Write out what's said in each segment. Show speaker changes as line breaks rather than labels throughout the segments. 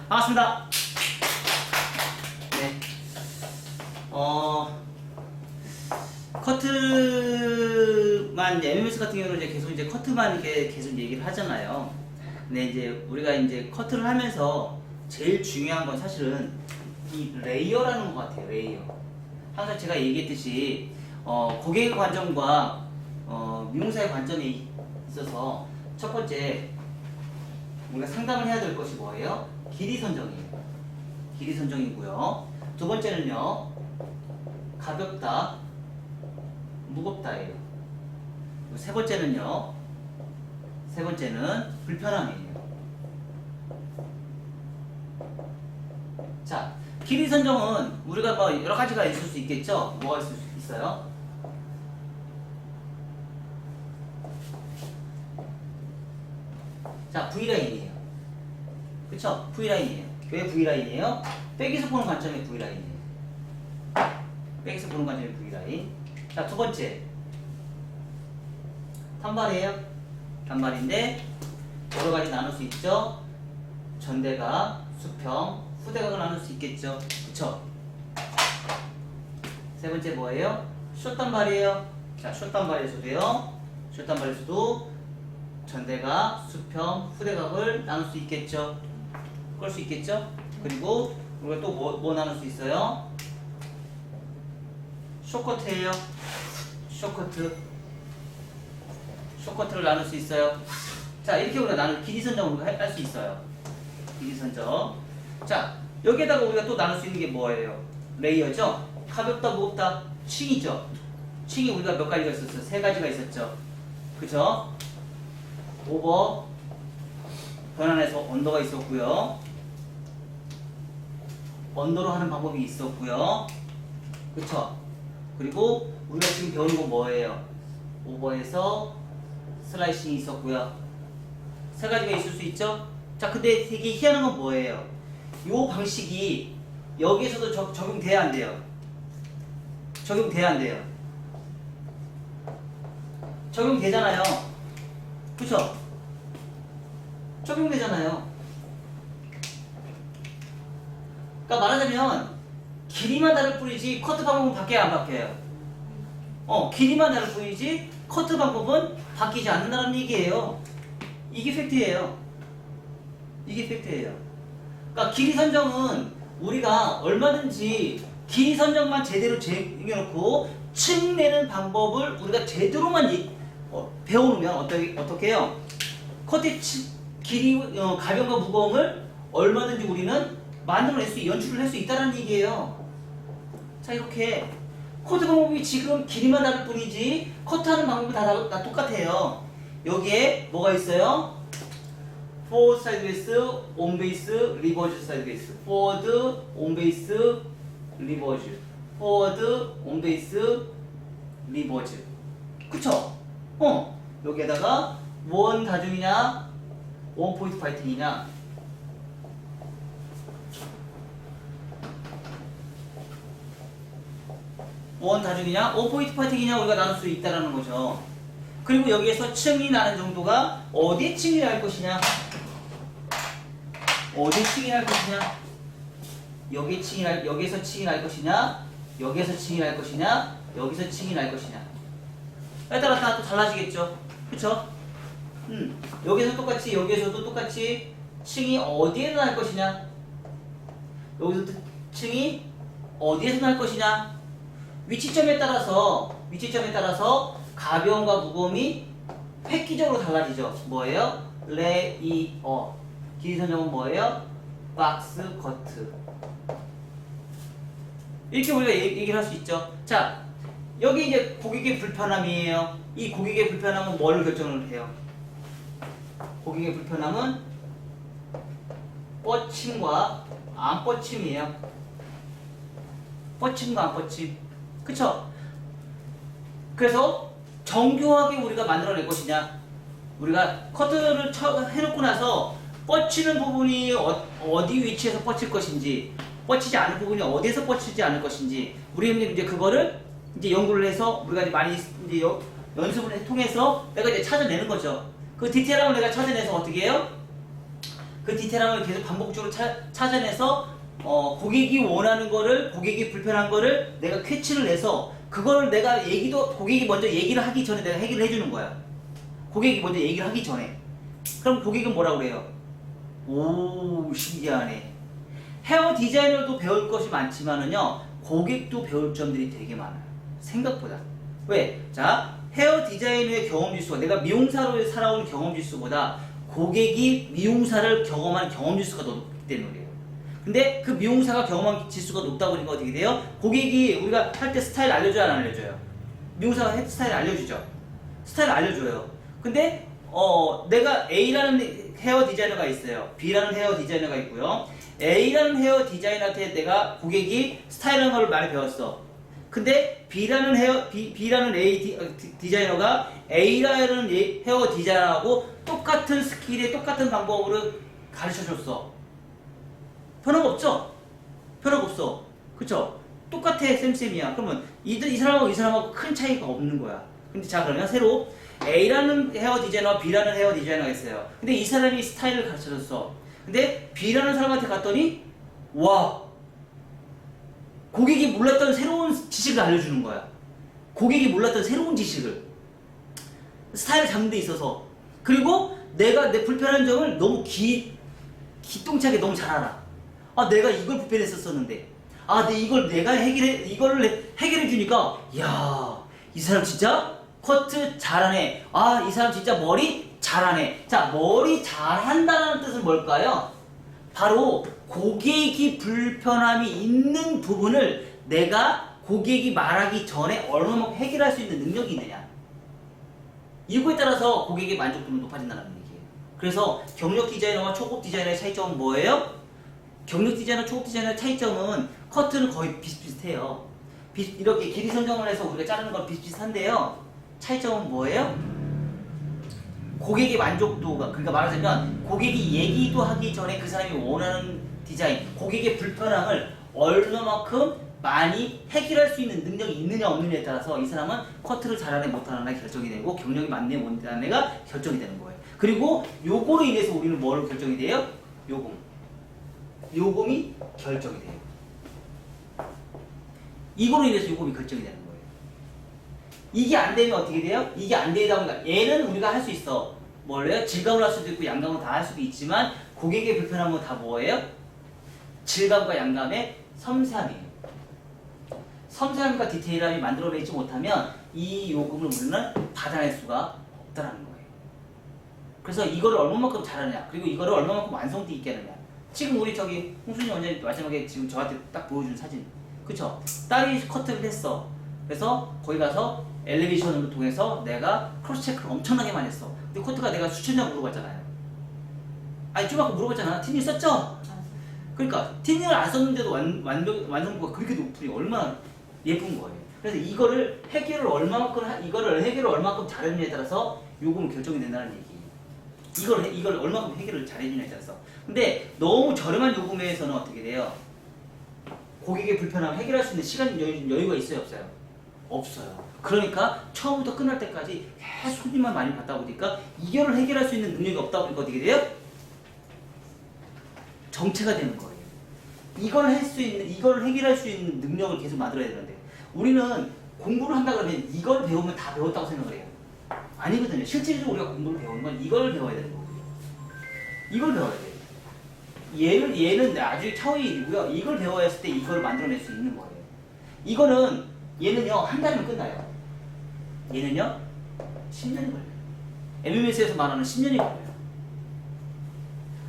반갑습니다. 네. 커트만, MMS 같은 경우는 이제 계속 이제 커트만 이렇게 계속 얘기를 하잖아요. 근데 이제 우리가 이제 커트를 하면서 제일 중요한 건 사실은 이 레이어라는 것 같아요. 레이어. 항상 제가 얘기했듯이, 고객의 관점과, 미용사의 관점이 있어서 첫 번째, 우리가 상담을 해야 될 것이 뭐예요? 길이 선정이에요. 길이 선정이고요. 두 번째는요, 가볍다, 무겁다예요. 세 번째는 불편함이에요. 자, 길이 선정은 우리가 뭐 여러 가지가 있을 수 있겠죠? 뭐가 있을 수 있어요? 자, V라인이에요. 그쵸? V라인이에요. 왜 V라인이에요? 백에서 보는 관점의 V라인이에요. 백에서 보는 관점의 V라인. 자, 두 번째. 단발이에요. 단발인데, 여러 가지 나눌 수 있죠? 전대각, 수평, 후대각을 나눌 수 있겠죠? 그쵸? 세 번째 뭐예요? 숏단발이에요. 자, 숏단발에서도요. 숏단발에서도 전대각, 수평, 후대각을 나눌 수 있겠죠? 그럴 수 있겠죠? 그리고 우리가 또 뭐 나눌 수 있어요? 숏커트예요. 숏커트를 나눌 수 있어요. 자, 이렇게 우리가 길이 선정을 할 수 있어요. 길이 선정. 자, 여기에다가 우리가 또 나눌 수 있는 게 뭐예요? 레이어죠? 가볍다, 무겁다, 층이죠? 층이 우리가 몇 가지가 있었어요? 세 가지가 있었죠? 그죠? 오버, 변환해서 언더가 있었고요. 언더로 하는 방법이 있었고요. 그쵸? 그리고 우리가 지금 배우는 건 뭐예요? 오버에서 슬라이싱이 있었고요. 세 가지가 있을 수 있죠? 자, 근데 되게 희한한 건 뭐예요? 요 방식이 여기에서도 적용돼야 안 돼요? 적용돼야 안 돼요? 적용되잖아요. 그쵸? 적용되잖아요. 그러니까 말하자면 길이만 다를 뿐이지 커트 방법은 바뀌어요, 안 바뀌어요? 길이만 다를 뿐이지 커트 방법은 바뀌지 않는다는 얘기예요. 이게 팩트예요. 이게 팩트예요. 그러니까 길이 선정은 우리가 얼마든지 길이 선정만 제대로 정해놓고 층 내는 방법을 우리가 제대로만 배워놓으면 어떻게 해요? 커트의 길이, 가벼움과 무거움을 얼마든지 우리는 연출을 할 수 있다는 얘기예요. 자, 이렇게 커트 방법이 지금 길이만 다를 뿐이지 커트하는 방법이 다 똑같아요. 여기에 뭐가 있어요? forward sideways, on base, reverse sideways. forward, on base, reverse. forward, on base, reverse. 그쵸? 여기에다가 원 다중이냐, 원 포인트 파이팅이냐. 원 다중이냐, 원 포인트 파이팅이냐 우리가 나눌 수 있다는 거죠. 그리고 여기에서 층이 나는 정도가 어디에 층이 날 것이냐, 어디에 층이 날 것이냐, 여기에서 층이 날 것이냐, 여기에서 층이 날 것이냐, 여기서 층이 날 것이냐. 에 따라 또 달라지겠죠. 그쵸? 여기서 똑같이, 여기에서도 똑같이 층이 어디에 날 것이냐, 여기서도 층이 어디에서 날 것이냐. 위치점에 따라서 가벼움과 무거움이 획기적으로 달라지죠. 뭐예요? 레이어. 길이 선정은 뭐예요? 박스 커트. 이렇게 우리가 얘기를 할 수 있죠. 자, 여기 이제 고객의 불편함이에요. 이 고객의 불편함은 뭘 결정을 해요? 고객의 불편함은 뻗침과 안 뻗침이에요. 뻗침과 안 뻗침. 그쵸? 그래서 정교하게 우리가 만들어낼 것이냐, 우리가 커트를 해놓고 나서 뻗치는 부분이 어디 위치에서 뻗칠 것인지, 뻗치지 않을 부분이 어디에서 뻗치지 않을 것인지, 우리는 이제 그거를 이제 연구를 해서 우리가 이제 많이 이제 연습을 통해서 내가 이제 찾아내는 거죠. 그 디테일함을 내가 찾아내서 어떻게 해요? 그 디테일함을 계속 반복적으로 찾아내서 고객이 원하는 거를, 고객이 불편한 거를 내가 캐치를 내서 그걸 내가 고객이 먼저 얘기를 하기 전에 내가 해결을 해주는 거야. 고객이 먼저 얘기를 하기 전에. 그럼 고객은 뭐라고 그래요? 오, 신기하네. 헤어 디자이너도 배울 것이 많지만은요, 고객도 배울 점들이 되게 많아요. 생각보다. 왜? 자, 헤어 디자이너의 경험 지수가, 내가 미용사로 살아온 경험 지수보다 고객이 미용사를 경험한 경험 지수가 높기 때문이에요. 근데 그 미용사가 경험한 지수가 높다 보니까 어떻게 돼요? 고객이 우리가 할 때 스타일 알려줘요, 안 알려줘요? 미용사가 스타일 알려주죠? 스타일 알려줘요. 근데 내가 A라는 헤어 디자이너가 있어요. B라는 헤어 디자이너가 있고요. A라는 헤어 디자이너한테 내가 고객이 스타일하는 걸 많이 배웠어. 근데 B라는 디자이너가 A라는 헤어 디자이너하고 똑같은 스킬에 똑같은 방법으로 가르쳐줬어. 변화가 없죠? 변화가 없어. 그쵸? 똑같아, 쌤이야. 그러면 이 사람하고 이 사람하고 큰 차이가 없는 거야. 근데 자, 그러면 새로 A라는 헤어 디자이너, B라는 헤어 디자이너가 있어요. 근데 이 사람이 스타일을 가르쳐줬어. 근데 B라는 사람한테 갔더니 와, 고객이 몰랐던 새로운 지식을 알려주는 거야. 고객이 몰랐던 새로운 지식을, 스타일을 잡는 데 있어서. 그리고 내가 내 불편한 점을 너무 기똥차게 너무 잘 알아. 아, 내가 이걸 불편했었었는데, 내가 해결해 주니까, 야, 이 사람 진짜 커트 잘하네. 아, 이 사람 진짜 머리 잘하네. 자, 머리 잘한다는 뜻은 뭘까요? 바로 고객이 불편함이 있는 부분을 내가 고객이 말하기 전에 얼마만큼 해결할 수 있는 능력이 있느냐. 이거에 따라서 고객의 만족도는 높아진다는 얘기예요. 그래서 경력 디자이너와 초급 디자이너의 차이점은 뭐예요? 경력 디자이너, 초급 디자이너의 차이점은 커트는 거의 비슷비슷해요. 이렇게 길이 선정을 해서 우리가 자르는 건 비슷비슷한데요. 차이점은 뭐예요? 고객의 만족도가, 그러니까 말하자면 고객이 얘기도 하기 전에 그 사람이 원하는 디자인, 고객의 불편함을 얼마만큼 많이 해결할 수 있는 능력이 있느냐 없느냐에 따라서 이 사람은 커트를 잘하네 못하느냐 결정이 되고, 경력이 많네 못하느냐가 결정이 되는 거예요. 그리고 요거로 인해서 우리는 뭐로 결정이 돼요? 요금이 결정이 돼요. 이거로 인해서 요금이 결정이 되는 거예요. 이게 안 되면 어떻게 돼요? 이게 안 되다 보니까 얘는 우리가 할 수 있어. 뭘래요? 질감을 할 수도 있고 양감을 다 할 수도 있지만 고객의 불편함은 다 뭐예요? 질감과 양감의 섬세함이에요. 섬세함과 디테일함이 만들어내지 못하면 이 요금을 우리는 받아낼 수가 없다는 거예요. 그래서 이거를 얼마만큼 잘하느냐, 그리고 이거를 얼마만큼 완성도 있게 하느냐. 지금 우리 홍순이 원장님 마지막에 지금 저한테 딱 보여준 사진, 그쵸? 딸이 커트를 했어. 그래서 거기 가서 엘리베이션을 통해서 내가 크로스 체크를 엄청나게 많이 했어. 근데 커트가 내가 수천 장 물어봤잖아요. 아니, 좀 아까 물어봤잖아. 티닝 썼죠? 그러니까 티닝을 안 썼는데도 완성도가 그렇게 높으니 얼마나 예쁜 거예요. 그래서 이거를 해결을 얼마만큼 잘해주냐에 따라서 요금은 결정이 된다는 얘기예요. 이걸 얼마만큼 해결을 잘해주냐에 따라서. 근데 너무 저렴한 요금에서는 어떻게 돼요? 고객의 불편함을 해결할 수 있는 시간 여유가 있어요, 없어요? 없어요. 그러니까 처음부터 끝날 때까지 계속 손님만 많이 받다 보니까 이거를 해결할 수 있는 능력이 없다 보니까 어떻게 돼요? 정체가 되는 거예요. 이걸 해결할 수 있는 능력을 계속 만들어야 되는데, 우리는 공부를 한다 그러면 이걸 배우면 다 배웠다고 생각을 해요. 아니거든요. 실질적으로 우리가 공부를 배우는 건 이걸 배워야 되는 거고요. 이걸 배워야 돼요. 얘는 아주 차후의 일이고요. 이걸 배워야 했을 때 이걸 만들어낼 수 있는 거예요. 얘는요, 한 달이면 끝나요. 얘는요, 10년이 걸려요. MMS에서 말하는 10년이 걸려요.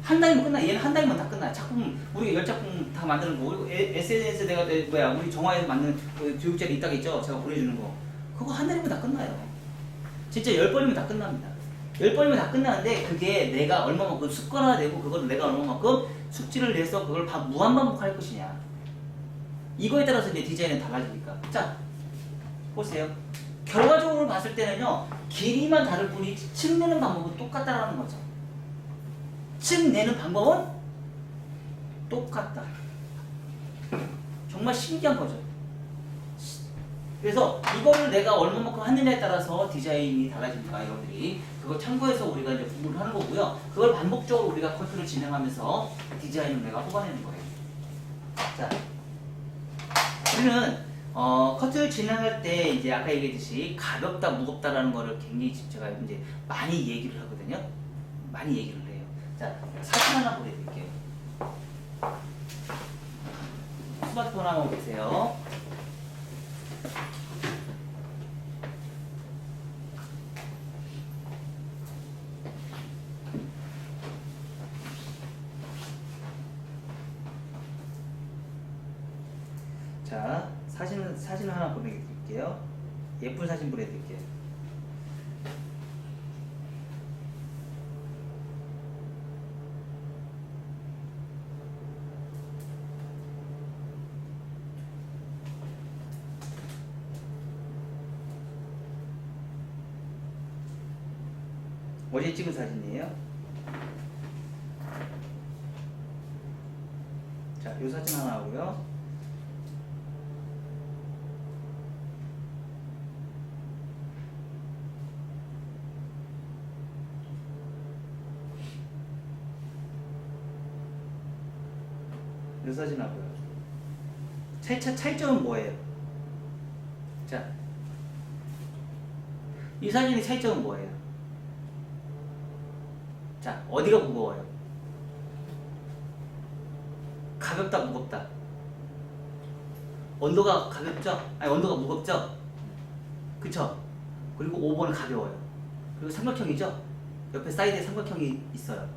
한 달이면 끝나요. 얘는 한 달이면 다 끝나요. 작품, 우리가 10작품 다 만드는 거. 그리고 SNS 우리 정화에서 만든 그 교육자리 이따가 있죠? 제가 보내주는 거. 그거 한 달이면 다 끝나요. 진짜 10번이면 다 끝납니다. 10번이면 다 끝나는데, 그게 내가 얼마만큼 습관화되고, 그거를 내가 얼마만큼 숙지를 내서 그걸 무한반복할 것이냐. 이거에 따라서 이제 디자인은 달라지니까. 자, 보세요. 결과적으로 봤을 때는요, 길이만 다를 뿐이지 층 내는 방법은 똑같다라는 거죠. 층 내는 방법은 똑같다. 정말 신기한 거죠. 그래서 이거를 내가 얼마만큼 하느냐에 따라서 디자인이 달라집니다, 여러분들이. 그거 참고해서 우리가 이제 공부를 하는 거고요. 그걸 반복적으로 우리가 커트를 진행하면서 디자인을 내가 뽑아내는 거예요. 자, 우리는 커트를 진행할 때 이제 아까 얘기했듯이 가볍다, 무겁다라는 거를 굉장히 제가 이제 많이 얘기를 하거든요. 많이 얘기를 해요. 자, 사진 하나 보여드릴게요. 스마트폰 한번 보세요. 자, 사진 하나 보내드릴게요. 예쁜 사진 보내드릴게요. 어제 찍은 사진이에요. 자, 이 사진 하나 하고요. 이 사진 하고요. 차이점은 뭐예요? 자, 이 사진의 차이점은 뭐예요? 자, 어디가 무거워요? 가볍다, 무겁다. 온도가 가볍죠? 아니, 온도가 무겁죠? 그쵸? 그리고 5번은 가벼워요. 그리고 삼각형이죠? 옆에 사이드에 삼각형이 있어요.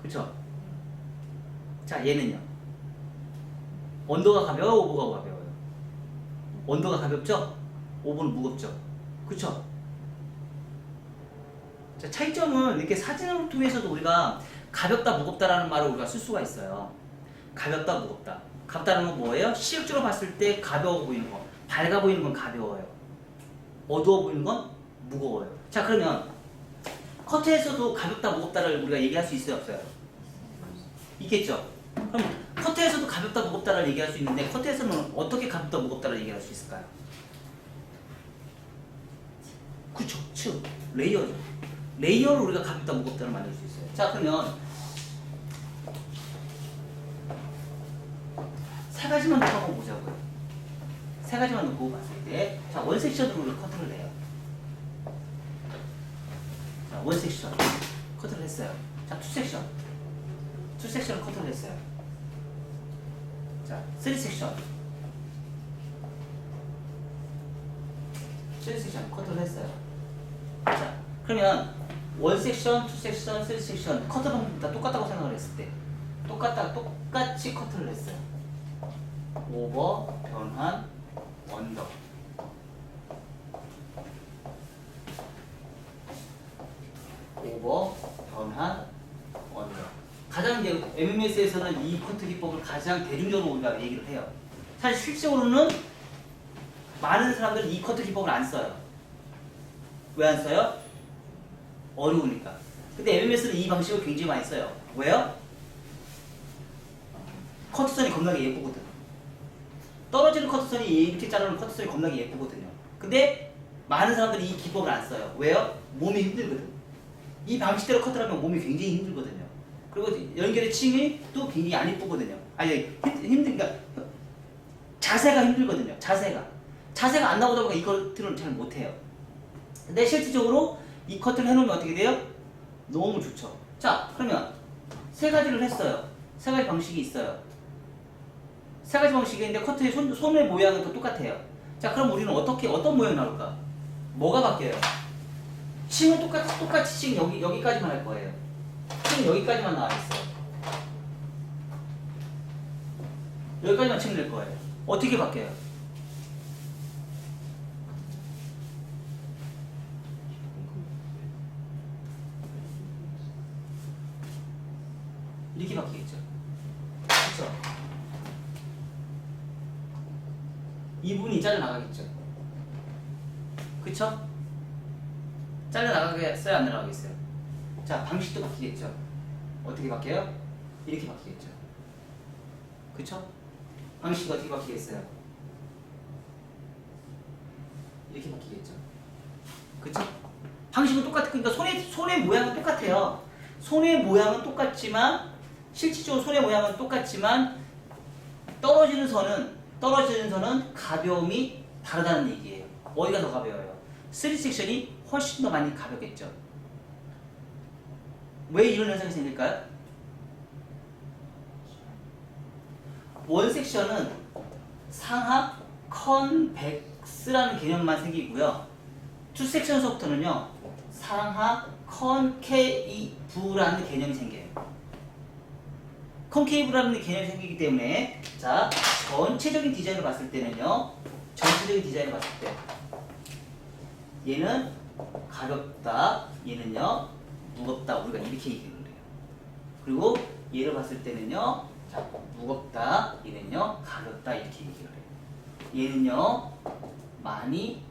그쵸? 자, 얘는요? 온도가 가벼워, 5번가 가벼워요? 온도가 가볍죠? 5번은 무겁죠? 그쵸? 자, 차이점은 이렇게 사진을 통해서도 우리가 가볍다, 무겁다라는 말을 우리가 쓸 수가 있어요. 가볍다, 무겁다. 가볍다는 건 뭐예요? 시각적으로 봤을 때 가벼워 보이는 거, 밝아 보이는 건 가벼워요. 어두워 보이는 건 무거워요. 자, 그러면 커트에서도 가볍다, 무겁다를 우리가 얘기할 수 있어요, 없어요? 있겠죠? 그럼 커트에서도 가볍다, 무겁다를 얘기할 수 있는데 커트에서는 어떻게 가볍다, 무겁다를 얘기할 수 있을까요? 그쵸, 레이어죠. 레이어를 우리가 가볍다, 무겁다를 만들 수 있어요. 자, 그러면 세 가지만 놓고 한번 보자고요. 세 가지만 놓고 봤을 때, 자, 원 섹션으로 우리가 커트를 해요. 자, 원 섹션 커트를 했어요. 자, 투 섹션 커트를 했어요. 자, 쓰리 섹션 커트를 했어요. 자, 그러면 원 섹션, 투 섹션, 쓰리 섹션 커트 방법이 다 똑같다고 생각을 했을 때 똑같이 커트를 했어요. 오버, 변환, 언더. 오버, 변환, 언더. 가장 이제 MMS에서는 이 커트 기법을 가장 대중적으로 우리가 얘기를 해요. 사실 실제로는 많은 사람들은 이 커트 기법을 안 써요. 왜 안 써요? 어려우니까. 근데 MMS는 이 방식을 굉장히 많이 써요. 왜요? 커트선이 겁나게 예쁘거든. 떨어지는 커트선이 이렇게 자르는 커트선이 겁나게 예쁘거든요. 근데 많은 사람들이 이 기법을 안 써요. 왜요? 몸이 힘들거든. 이 방식대로 커트를 하면 몸이 굉장히 힘들거든요. 그리고 연결의 층이 또 굉장히 안 예쁘거든요. 아니, 힘드니까 자세가 힘들거든요. 자세가 안 나오다 보니까 이 커트를 잘 못해요. 근데 실질적으로 이 커트를 해놓으면 어떻게 돼요? 너무 좋죠. 자, 그러면 세 가지를 했어요. 세 가지 방식이 있어요. 세 가지 방식이 있는데 커트의 손의 모양은 또 똑같아요. 자, 그럼 우리는 어떤 모양이 나올까? 뭐가 바뀌어요? 층은 똑같이 층 여기까지만 할 거예요. 층 여기까지만 나와 있어요. 여기까지만 층 낼 거예요. 어떻게 바뀌어요? 이렇게 바뀌겠죠. 그렇죠? 이 부분이 잘려 나가겠죠. 그쵸? 잘려 나가겠어요? 안 나가겠어요? 자, 방식도 바뀌겠죠. 어떻게 바뀌어요? 이렇게 바뀌겠죠. 그쵸? 방식이 어떻게 바뀌겠어요? 이렇게 바뀌겠죠. 그쵸? 방식은 똑같아. 그러니까 손의 모양은 똑같아요. 손의 모양은 똑같지만 실질적으로 손의 모양은 똑같지만 떨어지는 선은 가벼움이 다르다는 얘기예요. 어디가 더 가벼워요? 3섹션이 훨씬 더 많이 가볍겠죠. 왜 이런 현상이 생길까요? 원 섹션은 상하 컨벡스라는 개념만 생기고요. 투 섹션서부터는요 상하 컨케이브라는 개념이 생겨요. 컨케이브라는 개념이 생기기 때문에 자 전체적인 디자인을 봤을 때는요 얘는 가볍다, 얘는요 무겁다, 우리가 이렇게 얘기를 해요. 그리고 얘를 봤을 때는요 자 무겁다, 얘는요 가볍다 이렇게 얘기를 해요. 얘는요 많이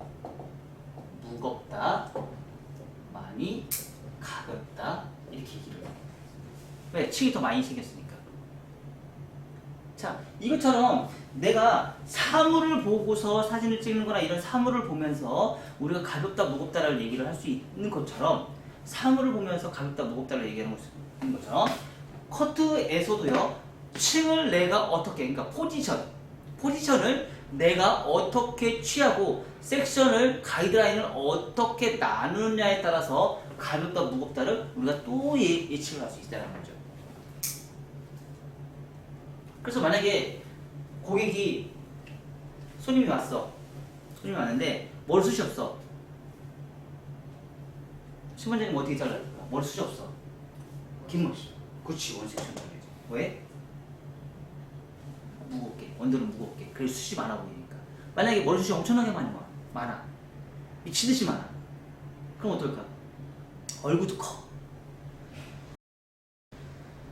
무겁다, 많이 가볍다 이렇게 얘기를 해요. 왜? 층이 더 많이 생겼으니까. 자, 이것처럼 내가 사물을 보고서 사진을 찍는 거나 이런 사물을 보면서 우리가 가볍다 무겁다를 얘기를 할 수 있는 것처럼 사물을 보면서 가볍다 무겁다를 얘기하는 것처럼 커트에서도요 층을 내가 어떻게, 그러니까 포지션을 내가 어떻게 취하고 섹션을 가이드라인을 어떻게 나누느냐에 따라서 가볍다 무겁다를 우리가 또 예측을 할 수 있다는 거죠. 그래서 만약에 고객이 손님이 왔는데 머리숱이 없어. 신반장님 어떻게 잘라줄까? 머리숱이 없어. 긴 머리숱. 그렇지, 원섹션 잘라야지. 왜? 무겁게, 원들은 무겁게. 그래서 숱이 많아 보이니까. 만약에 머리숱이 엄청나게 많아. 미친듯이 많아. 그럼 어떨까? 얼굴도 커.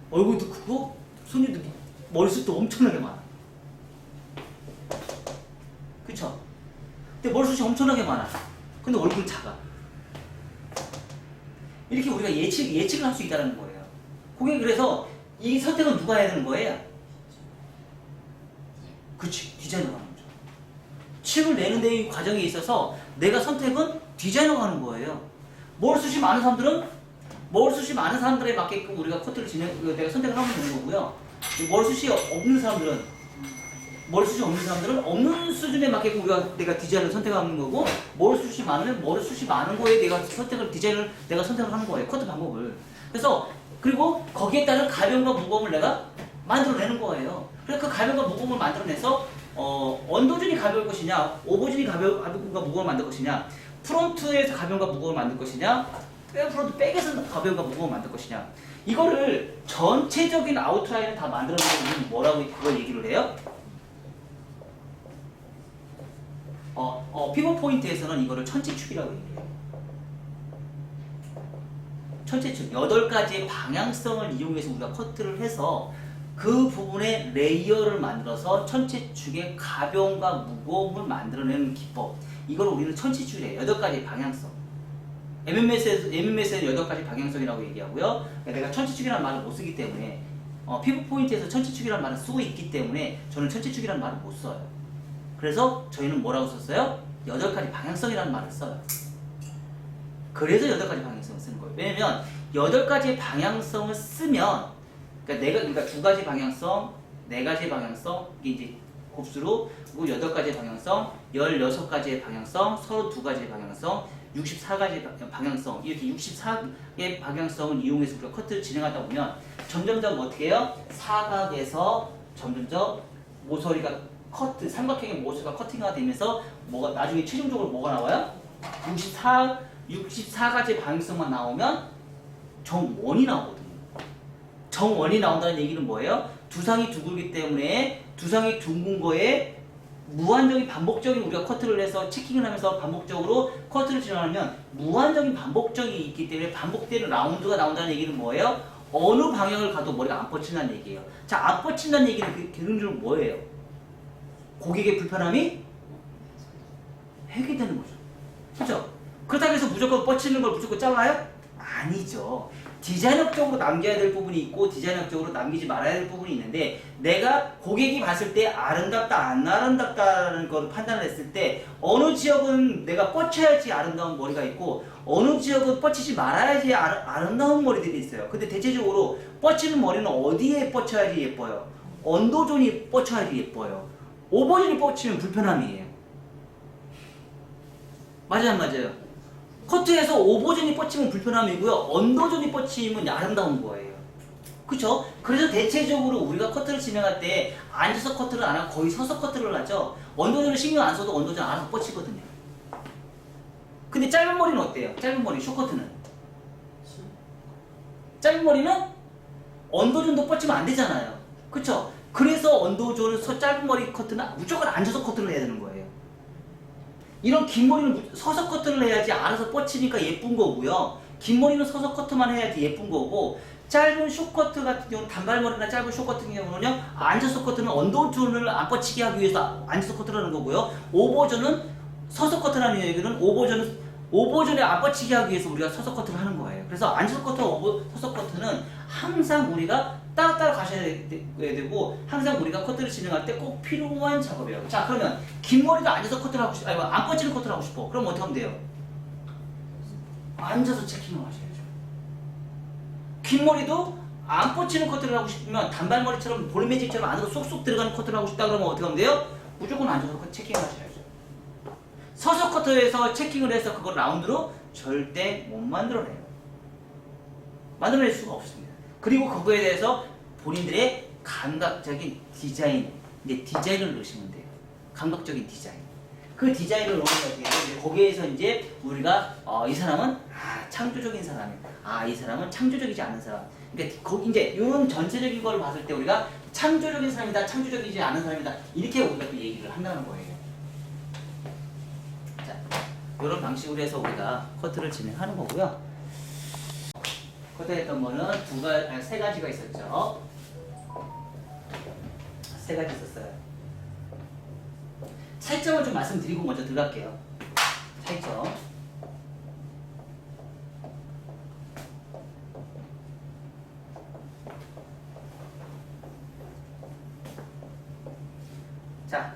얼굴도 크고 손님도 머리숱도 엄청나게 많아. 그쵸? 근데 머리숱이 엄청나게 많아. 근데 얼굴이 작아. 이렇게 우리가 예측을 할 수 있다는 거예요. 고객 그래서 이 선택은 누가 해야 되는 거예요? 그치, 디자이너가 하는 거죠. 층을 내는 데 과정에 있어서 내가 선택은 디자이너가 하는 거예요. 머리숱이 많은 사람들에 맞게끔 우리가 커트를 내가 선택을 하면 되는 거고요. 머리숱이 없는 사람들은 없는 수준에 맞게끔 내가 디자인을 선택하는 거고, 머리숱이 많으면 머리숱이 많은 거에 내가 내가 선택을 하는 거예요. 커트 방법을. 그래서 그리고 거기에 따른 가벼움과 무거움을 내가 만들어내는 거예요. 그래서 그 가벼움과 무거움을 만들어내서 언더준이 가벼울 것이냐, 오버준이 가벼움과 무거움을 만들 것이냐, 프론트에서 가벼움과 무거움을 만들 것이냐, 프론트 백에서 가벼움과 무거움을 만들 것이냐, 이거를 전체적인 아웃라인을 다 만들어내는 우리는 뭐라고 그걸 얘기를 해요? 피벗 포인트에서는 이거를 천체축이라고 얘기해요. 천체축, 8가지의 방향성을 이용해서 우리가 커트를 해서 그 부분에 레이어를 만들어서 천체축의 가벼움과 무거움을 만들어내는 기법, 이걸 우리는 천체축이래요. 8가지의 방향성. MMS에는 8가지 방향성이라고 얘기하고요. 내가 천체축이라는 말을 못 쓰기 때문에 피벗 포인트에서 천체축이라는 말을 쓰고 있기 때문에 저는 천체축이라는 말을 못 써요. 그래서 저희는 뭐라고 썼어요? 8가지 방향성이라는 말을 써요. 그래서 8가지 방향성을 쓰는 거예요. 왜냐면 8가지의 방향성을 쓰면 그러니까 2가지 방향성, 4가지 방향성, 이게 이제 곱수로, 그리고 8가지 방향성, 16가지의 방향성, 32가지의 방향성, 64가지 방향성, 이렇게 64개의 방향성을 이용해서 우리가 커트를 진행하다 보면 점점점 어떻게 해요? 사각에서 점점점 모서리가 삼각형의 모서리가 커팅가 되면서 나중에 최종적으로 뭐가 나와요? 64가지 방향성만 나오면 정원이 나오거든요. 정원이 나온다는 얘기는 뭐예요? 두상이 둥글기 때문에 두상이 둥근 거에 무한적인 반복적인 우리가 커트를 해서 체킹을 하면서 반복적으로 커트를 진행하면 무한적인 반복적이 있기 때문에 반복되는 라운드가 나온다는 얘기는 뭐예요? 어느 방향을 가도 머리가 안 뻗친다는 얘기예요. 자, 안 뻗친다는 얘기는 결론적으로 뭐예요? 고객의 불편함이 해결되는 거죠. 그렇죠? 그렇다고 해서 무조건 뻗치는 걸 무조건 잘라요? 아니죠. 디자인업적으로 남겨야 될 부분이 있고 디자인업적으로 남기지 말아야 될 부분이 있는데 내가 고객이 봤을 때 아름답다 안 아름답다라는 걸 판단을 했을 때 어느 지역은 내가 뻗쳐야지 아름다운 머리가 있고 어느 지역은 뻗치지 말아야지 아름다운 머리들이 있어요. 근데 대체적으로 뻗치는 머리는 어디에 뻗쳐야지 예뻐요? 언더존이 뻗쳐야지 예뻐요. 오버존이 뻗치면 불편함이에요. 맞아요, 맞아요. 커트에서 오버존이 뻗치면 불편함이고요. 언더존이 뻗치면 아름다운 거예요. 그쵸? 그래서 대체적으로 우리가 커트를 진행할 때 앉아서 커트를 안 하고 거의 서서 커트를 하죠. 언더존을 신경 안 써도 언더존 알아서 뻗치거든요. 근데 짧은 머리는 어때요? 짧은 머리, 숏커트는? 짧은 머리는 언더존도 뻗치면 안 되잖아요. 그쵸? 그래서 언더존은 짧은 머리 커트는 무조건 앉아서 커트를 해야 되는 거예요. 이런 긴 머리는 서서 커트를 해야지 알아서 뻗치니까 예쁜 거고요. 긴 머리는 서서 커트만 해야지 예쁜 거고 짧은 숏커트 같은 경우는 단발머리나 짧은 숏 같은 경우는요. 앉아서 커트는 언더존을 안 뻗치게 하기 위해서 앉아서 커트를 하는 거고요. 오버존은 서서 커트라는 얘기는 오버존에 안 뻗치게 하기 위해서 우리가 서서 커트를 하는 거예요. 그래서 앉아서 커트와 서서 커트는 항상 우리가 따로따로 가셔야 되고 항상 우리가 커트를 진행할 때 꼭 필요한 작업이에요. 자, 그러면 긴 머리도 앉아서 커트를 하고 싶어, 안 뻗치는 커트를 하고 싶어. 그럼 어떻게 하면 돼요? 앉아서 체킹을 하셔야죠. 긴 머리도 안 뻗치는 커트를 하고 싶으면 단발머리처럼 볼매직처럼 안으로 쏙쏙 들어가는 커트를 하고 싶다 그러면 어떻게 하면 돼요? 무조건 앉아서 체킹을 하셔야죠. 서서 커트에서 체킹을 해서 그걸 라운드로 절대 못 만들어내요. 만들어낼 수가 없습니다. 그리고 그거에 대해서 본인들의 감각적인 디자인, 이제 디자인을 넣으시면 돼요. 감각적인 디자인. 그 디자인을 넣으면 이제 거기에서 이제 우리가 이 사람은 창조적인 사람이야. 이 사람은 창조적이지 않은 사람. 그러니까 거기 이제 이런 전체적인 걸 봤을 때 우리가 창조적인 사람이다, 창조적이지 않은 사람이다 이렇게 우리가 또 얘기를 한다는 거예요. 자, 이런 방식으로 해서 우리가 커트를 진행하는 거고요. 커트했던 거는 세 가지가 있었죠. 세 가지 있었어요. 차이점을 좀 말씀드리고 먼저 들어갈게요. 차이점. 자,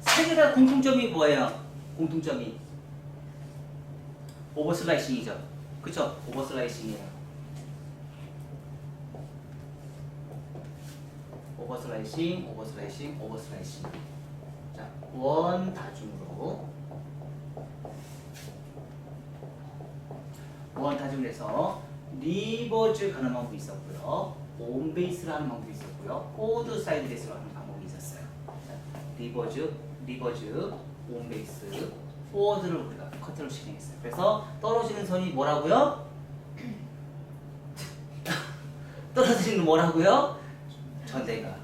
세 개 다 공통점이 뭐예요? 공통점이 오버슬라이싱이죠. 그쵸? 오버슬라이싱이에요. 오버슬라이싱, 오버슬라이싱, 오버슬라이싱. 자, 원 다중으로 원 다중으로 해서 리버즈 가는 방법이 있었고요. 온베이스를 하는 방법이 있었고요. 코드 사이드 베이스로 하는 방법이 있었어요. 자, 리버즈, 온베이스, 포워드를 우리가 커트를 진행했어요. 그래서 떨어지는 선이 뭐라고요? 떨어지는 건 뭐라고요? 전대각.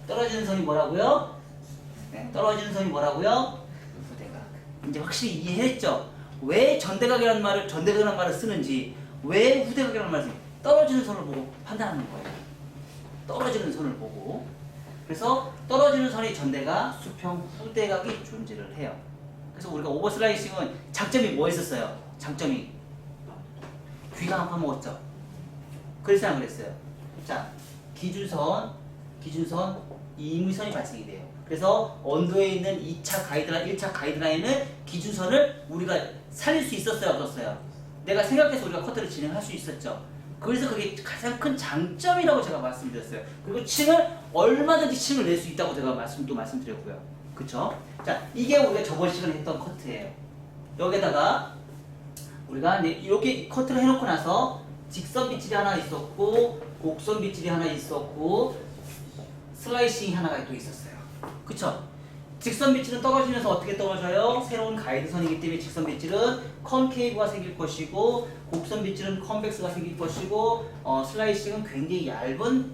떨어지는 선이 뭐라고요? 네, 떨어지는 선이 뭐라고요? 후대각. 이제 확실히 이해했죠? 왜 전대각이라는 말을 쓰는지, 왜 후대각이라는 말을 쓰는지 떨어지는 선을 보고 판단하는 거예요. 떨어지는 선을 보고. 그래서 떨어지는 선이 전대각, 수평, 후대각이 존재를 해요. 그래서 우리가 오버슬라이싱은 장점이 뭐 있었어요? 장점이 귀가 안 파먹었죠? 그래서 안 그랬어요. 자, 기준선 이무선이 발생이 돼요. 그래서 언더에 있는 2차 가이드라인, 1차 가이드라인은 기준선을 우리가 살릴 수 있었어요? 없었어요? 내가 생각해서 우리가 커트를 진행할 수 있었죠. 그래서 그게 가장 큰 장점이라고 제가 말씀드렸어요. 그리고 층을 얼마든지 층을 낼 수 있다고 제가 말씀드렸고요. 그쵸? 자, 이게 우리가 저번 시간에 했던 커트예요. 여기다가 우리가 이제 이렇게 커트를 해놓고 나서 직선 빗질이 하나 있었고 곡선 빗질이 하나 있었고 슬라이싱이 하나가 또 있었어요. 그쵸? 직선 빗질은 떨어지면서 어떻게 떨어져요? 새로운 가이드선이기 때문에 직선 빗질은 컨케이브가 생길 것이고 곡선 빗질은 컨벡스가 생길 것이고 슬라이싱은 굉장히 얇은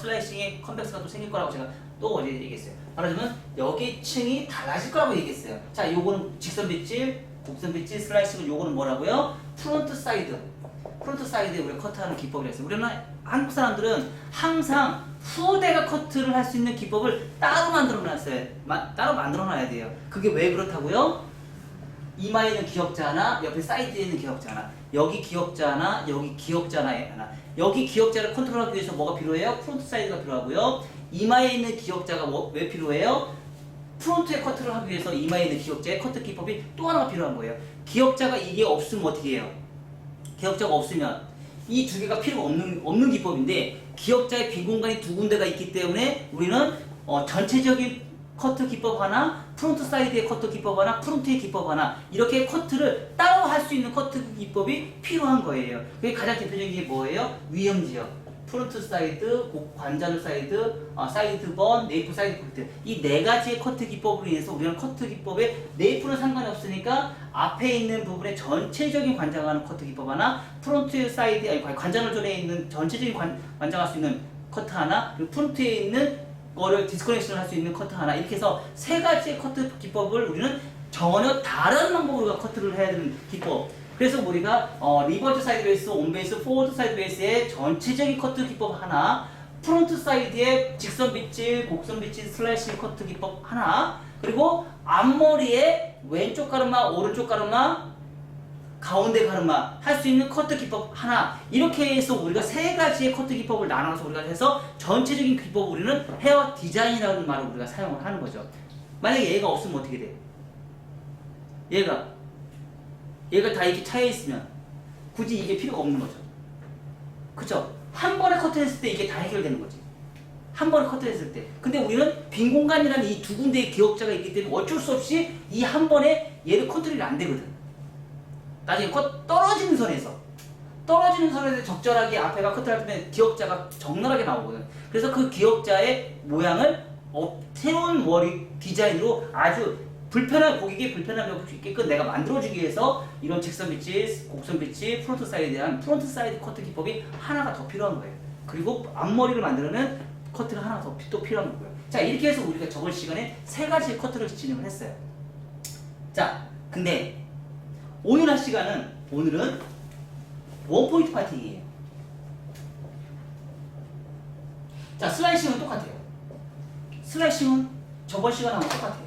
슬라이싱의 컨벡스가 또 생길 거라고 제가 또 어제 얘기했어요. 말하자면 여기 층이 달라질 거라고 얘기했어요. 자, 요거는 직선 빗질, 곡선 빗질, 슬라이싱은 요거는 뭐라고요? 프론트 사이드에 우리가 커트하는 기법이라 했어요. 우리는 한국 사람들은 항상 후대가 커트를 할 수 있는 기법을 따로 만들어놨어요. 따로 만들어놔야 돼요. 그게 왜 그렇다고요? 이마에 있는 기역자 하나, 옆에 사이드에 있는 기역자 하나. 여기 기역자 하나, 여기 기역자 하나. 여기 기역자를 컨트롤하기 위해서 뭐가 필요해요? 프론트 사이드가 필요하고요. 이마에 있는 기역자가 왜 필요해요? 프론트에 커트를 하기 위해서 이마에 있는 기역자의 커트 기법이 또 하나가 필요한 거예요. 기역자가 이게 없으면 어떻게 해요? 기역자가 없으면 이 두 개가 필요가 없는 기법인데 기역자의 빈 공간이 두 군데가 있기 때문에 우리는 전체적인 커트 기법 하나, 프론트 사이드의 커트 기법 하나, 프론트의 기법 하나 이렇게 커트를 따로 할 수 있는 커트 기법이 필요한 거예요. 그게 가장 대표적인 게 뭐예요? 위험지역. 프론트 사이드, 관자놀 사이드, 사이드 번, 네이프 사이드 커트. 이 네 가지의 커트 기법으로 인해서 우리는 커트 기법에 네이프는 상관이 없으니까 앞에 있는 부분에 전체적인 관장하는 커트 기법 하나, 프론트 사이드, 아니 관자놀 존에 있는 전체적인 관장할 수 있는 커트 하나, 그리고 프론트에 있는 거를 디스커넥션을 할 수 있는 커트 하나 이렇게 해서 세 가지의 커트 기법을 우리는 전혀 다른 방법으로 커트를 해야 되는 기법. 그래서 우리가 리버스 사이드 베이스, 온 베이스, 포워드 사이드 베이스의 전체적인 커트 기법 하나, 프론트 사이드의 직선 빗질, 곡선 빗질, 슬래시 커트 기법 하나, 그리고 앞머리에 왼쪽 가르마, 오른쪽 가르마, 가운데 가르마 할 수 있는 커트 기법 하나 이렇게 해서 우리가 세 가지의 커트 기법을 나눠서 우리가 해서 전체적인 기법을 우리는 헤어 디자인이라는 말을 우리가 사용을 하는 거죠. 만약에 얘가 없으면 어떻게 돼요? 얘가 다 이렇게 차여 있으면 굳이 이게 필요가 없는 거죠. 그쵸? 한 번에 커트했을 때 이게 다 해결되는 거지. 한 번에 커트했을 때. 근데 우리는 빈 공간이라는 이 두 군데의 기역자가 있기 때문에 어쩔 수 없이 이 한 번에 얘를 컨트롤이 안 되거든. 나중에 떨어지는 선에서 적절하게 앞에가 커트할 때 기역자가 적나라하게 나오거든. 그래서 그 기역자의 모양을 새로운 머리 디자인으로 아주 고객이 불편함이 없을 수 있게끔 내가 만들어주기 위해서 이런 직선 빗질, 곡선 빗질, 프론트 사이드에 대한 프론트 사이드 커트 기법이 하나가 더 필요한 거예요. 그리고 앞머리를 만들어낸 커트가 하나 더 또 필요한 거고요. 자, 이렇게 해서 우리가 저번 시간에 세 가지 커트를 진행을 했어요. 자, 근데 오늘 할 시간은 오늘은 원포인트 파팅이에요. 자, 슬라이싱은 똑같아요. 슬라이싱은 저번 시간하고 똑같아요.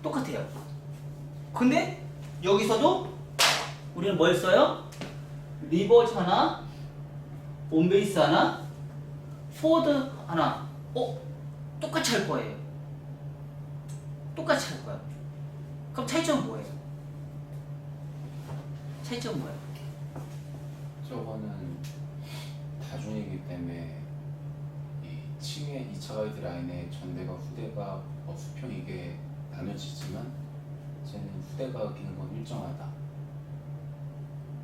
똑같아요. 근데 여기서도 우리는 뭘 써요? 리버스 하나, 온베이스 하나, 포워드 하나. 똑같이 할 거예요. 똑같이 할 거야. 그럼 차이점은 뭐예요? 차이점은 뭐예요?
저거는 다중이기 때문에 이 층의 2차 가이드라인의 전대가 후대가 수평이게 나눠지지만 쟤는 후대가 기는 건 일정하다.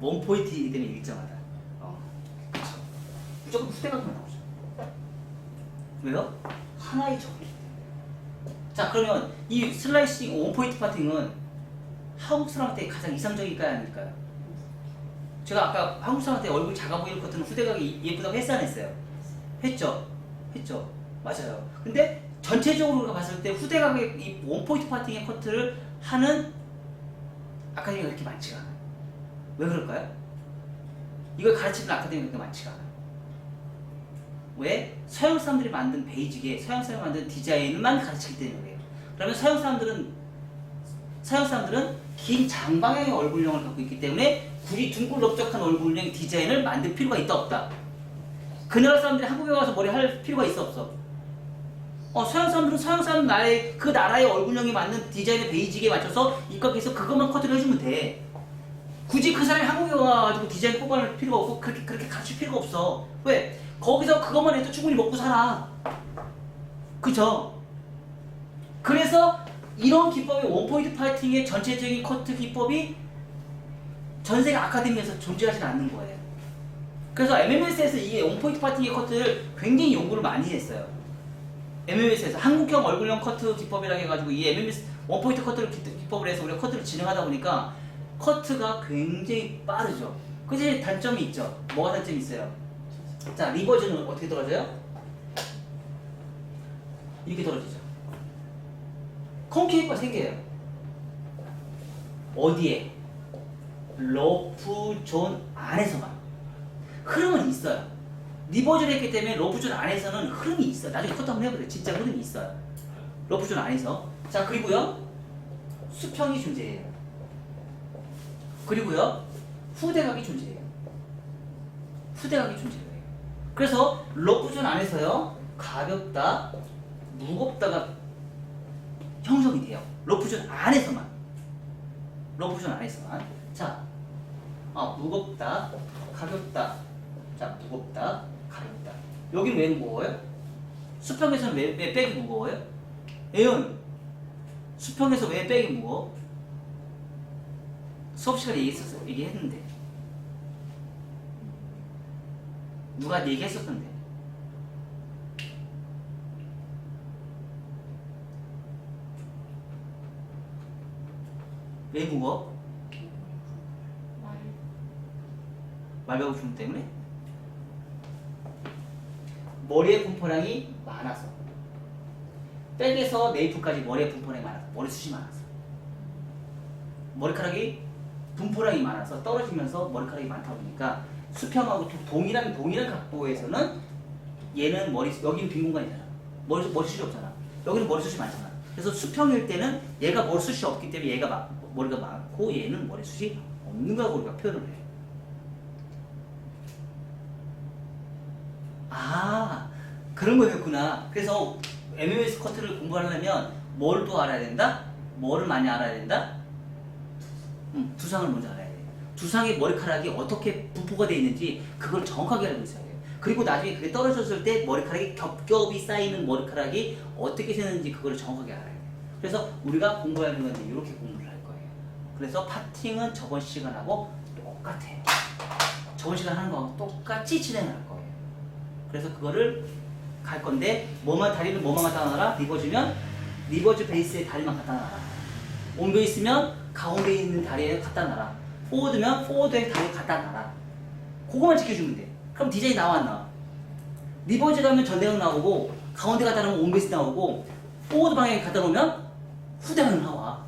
원포인트이기 때문에 일정하다. 그쵸. 무조건 후대가 더 나오죠. 왜요? 하나의 점이. 자, 그러면 이 슬라이싱 원포인트 파팅은 한국 사람한테 가장 이상적일까요? 아닐까요? 제가 아까 한국 사람한테 얼굴 작아 보이는 커트는 후대가 예쁘다고 했어 안 했어요? 했죠? 맞아요. 근데 전체적으로 우리가 봤을 때 후대각의 이 원포인트 파팅의 커트를 하는 아카데미가 그렇게 많지가 않아요. 왜 그럴까요? 이걸 가르치는 아카데미가 그렇게 많지가 않아요. 왜? 서양 사람들이 만든 베이직에 서양 사람이 만든 디자인만 가르치기 때문에 그래요. 그러면 서양 사람들은 긴 장방향의 얼굴형을 갖고 있기 때문에 굳이 둥글넓적한 얼굴형 디자인을 만들 필요가 있다 없다. 그 나라 사람들이 한국에 와서 머리 할 필요가 있어 없어? 서양 사람들은 서양 사람 그 나라의 얼굴형에 맞는 디자인의 베이직에 맞춰서 입각해서 그것만 커트를 해주면 돼. 굳이 그 사람이 한국에 와가지고 디자인 뽑아낼 필요가 없고 그렇게 가르칠 필요가 없어. 왜? 거기서 그것만 해도 충분히 먹고 살아. 그죠? 그래서 이런 기법이 원포인트 파이팅의 전체적인 커트 기법이 전 세계 아카데미에서 존재하지 않는 거예요. 그래서 MMS에서 이 원포인트 파이팅의 커트를 굉장히 연구를 많이 했어요. MMS에서 한국형 얼굴형 커트 기법이라고 해가지고 이 MMS 원포인트 커트를 기법을 해서 우리가 커트를 진행하다 보니까 커트가 굉장히 빠르죠. 그치? 단점이 있죠. 뭐가 단점이 있어요? 자, 리버즈는 어떻게 떨어져요? 이렇게 떨어지죠. 콘케이프가 생겨요. 어디에? 러프 존 안에서만. 흐름은 있어요. 리버즈를 했기 때문에 러프존 안에서는 흐름이 있어. 나중에 커트 한번 해보세요. 진짜 흐름이 있어요. 러프존 안에서. 자, 그리고요. 수평이 존재해요. 그리고요. 후대각이 존재해요. 후대각이 존재해요. 그래서 러프존 안에서요. 가볍다, 무겁다가 형성이 돼요. 러프존 안에서만. 러프존 안에서만. 자, 무겁다, 가볍다. 자, 무겁다, 가볍다. 여기는 왜 무거워요? 수평에서는 왜 백이 무거워요? 예은, 수평에서 왜 백이 무거워? 수업 시간에 얘기했는데. 누가 얘기했었던데. 왜 무거워? 말발굽 중심 때문에? 머리의 분포량이 많아서. 백에서 네이프까지 머리의 분포량이 많아서. 머리숱이 많아서. 머리카락이 분포량이 많아서 떨어지면서 머리카락이 많다 보니까 수평하고 동일한 각도에서는 얘는 여기는 빈 공간이잖아. 머리숱이 없잖아. 여기는 머리숱이 많잖아. 그래서 수평일 때는 얘가 머리숱이 없기 때문에 얘가 머리가 많고 얘는 머리숱이 없는 거라고 우리가 표현을 해. 그런 거였구나. 그래서 MMS 커트를 공부하려면 뭘 또 알아야 된다? 뭐를 많이 알아야 된다? 두상을 먼저 알아야 돼. 두상의 머리카락이 어떻게 분포가 되어 있는지 그걸 정확하게 알고 있어야 돼요. 그리고 나중에 그게 떨어졌을 때 머리카락이 겹겹이 쌓이는 머리카락이 어떻게 되는지 그걸 정확하게 알아야 돼요. 그래서 우리가 공부하는 건 이렇게 공부를 할 거예요. 그래서 파팅은 저번 시간하고 똑같아요. 저번 시간 하는 거하고 똑같이 진행할 거예요. 그래서 그거를 갈 건데 다리는 뭐만 갖다 놔라? 리버즈면 리버즈 베이스에 다리만 갖다 놔라. 온베이스면 가운데 있는 다리에 갖다 놔라. 포워드면 포워드에 다리 갖다 놔라. 그거만 지켜주면 돼. 그럼 디자인 나와 안 나와? 리버즈 가면 전대각 나오고 가운데 갖다 놓으면 온베이스 나오고 포워드 방향에 갖다 놓으면 후대각 나와.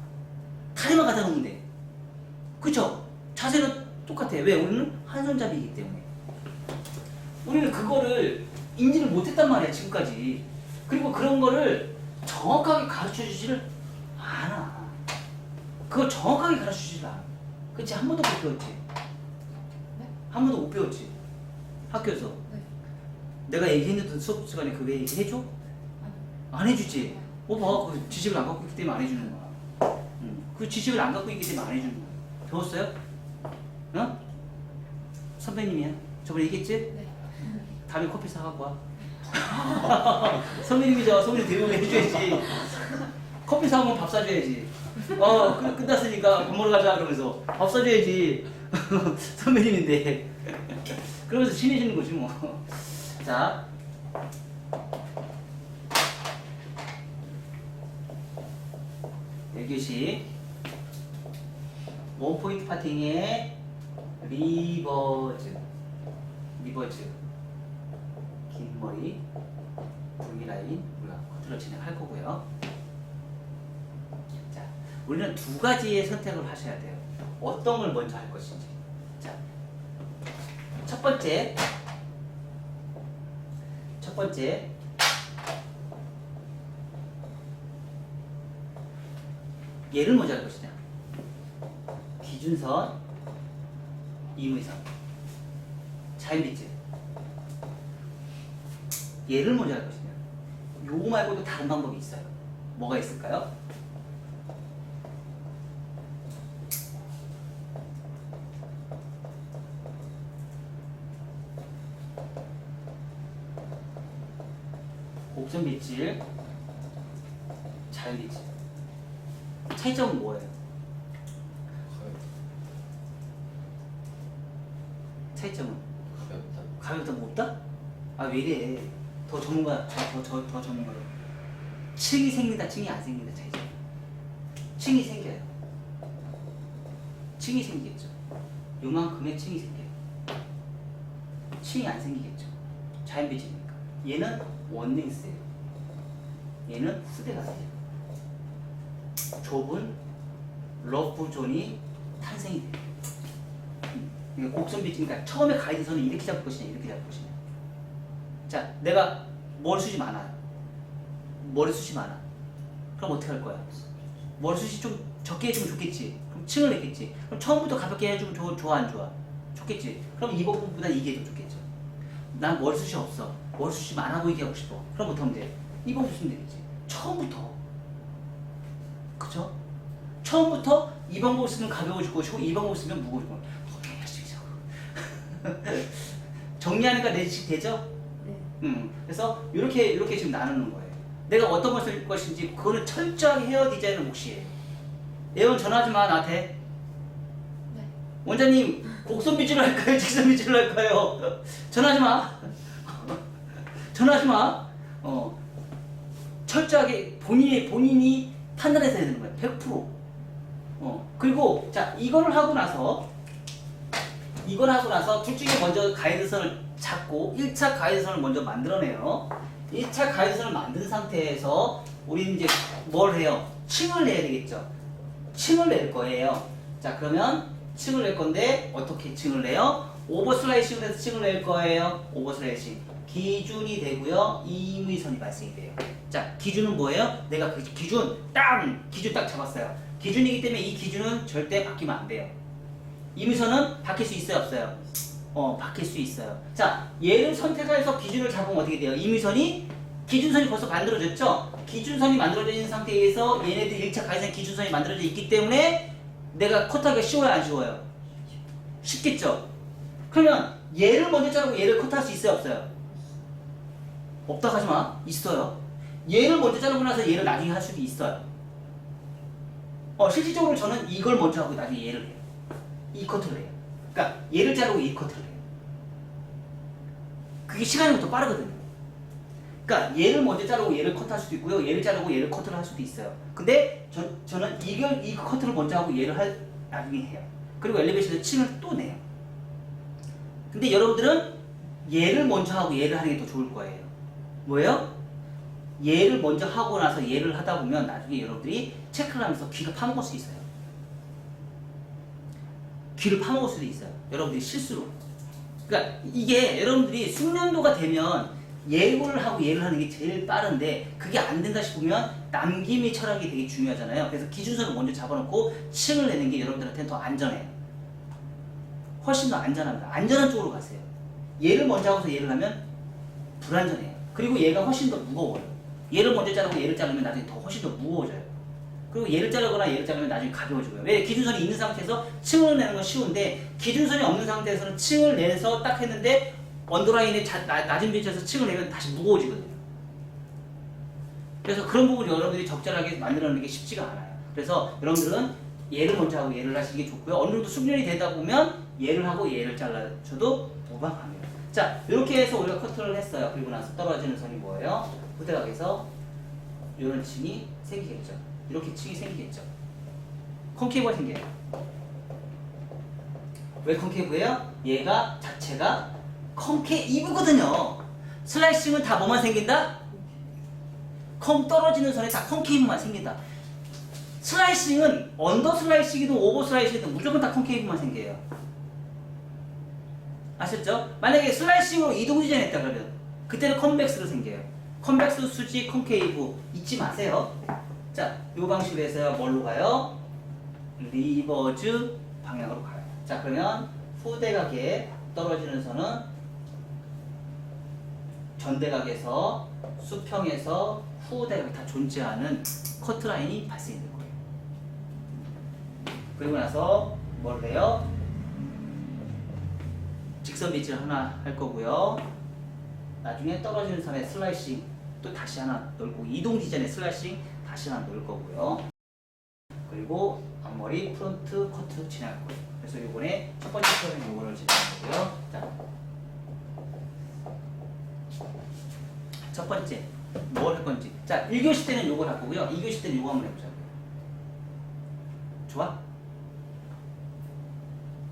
다리만 갖다 놓으면 돼. 그쵸? 자세는 똑같아. 왜? 우리는 한 손잡이이기 때문에. 우리는 그거를 인지를 못했단 말이야 지금까지. 그리고 그런 거를 정확하게 가르쳐주지를 않아. 그거 정확하게 가르쳐주지를 않아. 그치? 한 번도 못 배웠지?
네?
한 번도 못 배웠지? 학교에서.
네.
내가 얘기했는데 수업 시간에 그거 얘기해줘? 안 해주지? 봐. 그 지식을 안 갖고 있기 때문에 안 해주는 거야. 그 지식을 안 갖고 있기 때문에 안 해주는 거야. 배웠어요? 어? 선배님이야. 저번에 얘기했지?
네.
다음에 커피 사갖고 와. 선배님이죠. 선배님 대우를 해줘야지. 커피 사오면 밥 사줘야지. 끝났으니까 밥 먹으러 가자 그러면서 밥 사줘야지. 선배님인데. 그러면서 친해지는 거지 뭐. 자. 일교시 원포인트 파팅의 리버즈 긴 머리 V라인 우리가 커트를 진행할 거고요. 자, 우리는 두 가지의 선택을 하셔야 돼요. 어떤 걸 먼저 할 것인지. 자, 첫 번째 얘를 먼저 할 것이냐. 기준선, 임의선, 자연빗질. 얘를 먼저 할 것이냐. 요거 말고도 다른 방법이 있어요. 뭐가 있을까요? 곡선빗질, 자연빗질. 차이점은 뭐예요? 차이점은? 가볍다 무겁다? 왜 이래? 더 전문가, 더 전문가로. 층이 생긴다, 층이 안 생긴다 차이점. 층이 생겨요. 층이 생기겠죠. 요만큼의 층이 생겨요. 층이 안 생기겠죠. 자연빗질이니까. 얘는 원랭스예요. 얘는 후대각이에요. 좁은 러프 존이 탄생이 돼요. 그러니까 곡선 빗질이니까 처음에 가이드선은 이렇게 잡을 것이냐 이렇게 잡을 것이냐. 자, 내가 머리숱이 많아요. 머리숱이 많아. 그럼 어떻게 할 거야? 머리숱이 좀 적게 해주면 좋겠지. 그럼 층을 냈겠지. 그럼 처음부터 가볍게 해주면 좋아 안 좋아? 좋겠지. 그럼 이 부분보다 이게 더 좋겠죠. 난 머리숱이 없어. 머리숱이 많아 보이게 하고 싶어. 그럼 어떻게 하면 돼? 이 방법 쓰면 되겠지. 처음부터. 그쵸? 처음부터 이 방법 쓰면 가벼워질 것이고 이 방법 쓰면 무거워질 거고. 오케이, 열심히 적어. 정리하니까 내식 되죠?
네.
그래서 이렇게 지금 나누는 거예요. 내가 어떤 걸 쓸 것인지 그거는 철저하게 헤어 디자인을 몫이에요. 예원 전화하지 마 나한테.
네.
원장님 곡선 위주로 할까요? 직선 위주로 할까요? 전화하지 마. 전화하지 마. 철저하게 본인이 판단해서 해야 되는 거예요. 100%. 그리고 자 이걸 하고 나서 둘 중에 먼저 가이드선을 잡고 1차 가이드선을 먼저 만들어내요. 1차 가이드선을 만든 상태에서 우리는 이제 뭘 해요? 층을 내야 되겠죠. 층을 낼 거예요. 자 그러면 층을 낼 건데 어떻게 층을 내요? 오버슬라이싱을 해서 층을 낼 거예요. 오버슬라이싱 기준이 되고요. 임의선이 발생이 돼요. 자 기준은 뭐예요? 내가 그 기준 딱 잡았어요. 기준이기 때문에 이 기준은 절대 바뀌면 안 돼요. 임의선은 바뀔 수 있어요 없어요? 바뀔 수 있어요. 자 얘를 선택해서 기준을 잡으면 어떻게 돼요? 임의선이 기준선이 벌써 만들어졌죠? 기준선이 만들어져 있는 상태에서 얘네들 1차 가이드선 기준선이 만들어져 있기 때문에 내가 컷하기가 쉬워요 안 쉬워요? 쉽겠죠? 그러면 얘를 먼저 자르고 얘를 컷할 수 있어요 없어요? 없다 하지마. 있어요. 얘를 먼저 자르고 나서 얘를 나중에 할 수도 있어요. 실질적으로 저는 이걸 먼저 하고 나중에 얘를 해요. 이 커트를 해요. 그러니까 얘를 자르고 이 커트를 해요. 그게 시간이 더 빠르거든요. 그러니까 얘를 먼저 자르고 얘를 컷할 수도 있고요. 얘를 자르고 얘를 커트를 할 수도 있어요. 근데 저는 이 커트를 먼저 하고 얘를 나중에 해요. 그리고 엘리베이션에서 층을 또 내요. 근데 여러분들은 얘를 먼저 하고 얘를 하는 게 더 좋을 거예요. 뭐예요? 얘를 먼저 하고 나서 얘를 하다 보면 나중에 여러분들이 체크를 하면서 귀가 파먹을 수 있어요. 귀를 파먹을 수도 있어요. 여러분들이 실수로. 그러니까 이게 여러분들이 숙련도가 되면 얘를 하고 얘를 하는 게 제일 빠른데 그게 안 된다 싶으면 남김의 철학이 되게 중요하잖아요. 그래서 기준선을 먼저 잡아놓고 층을 내는 게 여러분들한테는 더 안전해요. 훨씬 더 안전합니다. 안전한 쪽으로 가세요. 얘를 먼저 하고서 얘를 하면 불안전해요. 그리고 얘가 훨씬 더 무거워요. 얘를 먼저 자르고 얘를 자르면 나중에 더 훨씬 더 무거워져요. 그리고 얘를 자르거나 얘를 자르면 나중에 가벼워지고요. 왜? 기준선이 있는 상태에서 층을 내는 건 쉬운데 기준선이 없는 상태에서는 층을 내서 딱 했는데 언더라인에 낮은 위치에서 층을 내면 다시 무거워지거든요. 그래서 그런 부분을 여러분들이 적절하게 만들어내는 게 쉽지가 않아요. 그래서 여러분들은 얘를 먼저 하고 얘를 하시는 게 좋고요. 어느 정도 숙련이 되다 보면 얘를 하고 얘를 잘라줘도 무방합니다. 자, 이렇게 해서 우리가 커트를 했어요. 그리고 나서 떨어지는 선이 뭐예요? 후대각에서 이런 층이 생기겠죠. 이렇게 층이 생기겠죠. 콘케이브가 생겨요. 왜 콘케이브예요? 얘가 자체가 콘케이브거든요. 슬라이싱은 다 뭐만 생긴다? 떨어지는 선에 다 콘케이브만 생긴다. 슬라이싱은 언더 슬라이싱이든 오버 슬라이싱이든 무조건 다 콘케이브만 생겨요. 아셨죠? 만약에 슬라이싱으로 이동 지전했다 그러면 그때는 컨벡스로 생겨요. 컨벡스, 수직, 콘케이브 잊지 마세요. 자, 이 방식으로 해서 뭘로 가요? 리버즈 방향으로 가요. 자, 그러면 후대각에 떨어지는 선은 전대각에서 수평에서 후대각이 다 존재하는 커트라인이 발생될 거예요. 그리고 나서 뭘 해요? 직선 비치를 하나 할 거고요. 나중에 떨어지는 선에 슬라이싱 또 다시 하나 넣고 이동 지전에 슬라이싱 다시 하나 넣을 거고요. 그리고 앞머리 프론트 커트 진행할 거예요. 그래서 이번에 첫 번째 처럼 이거를 진행할 거고요. 자, 첫 번째 뭘 할 건지. 자, 1교시 때는 요걸 할 거고요. 2교시 때는 요거 한번 해보자고요. 좋아?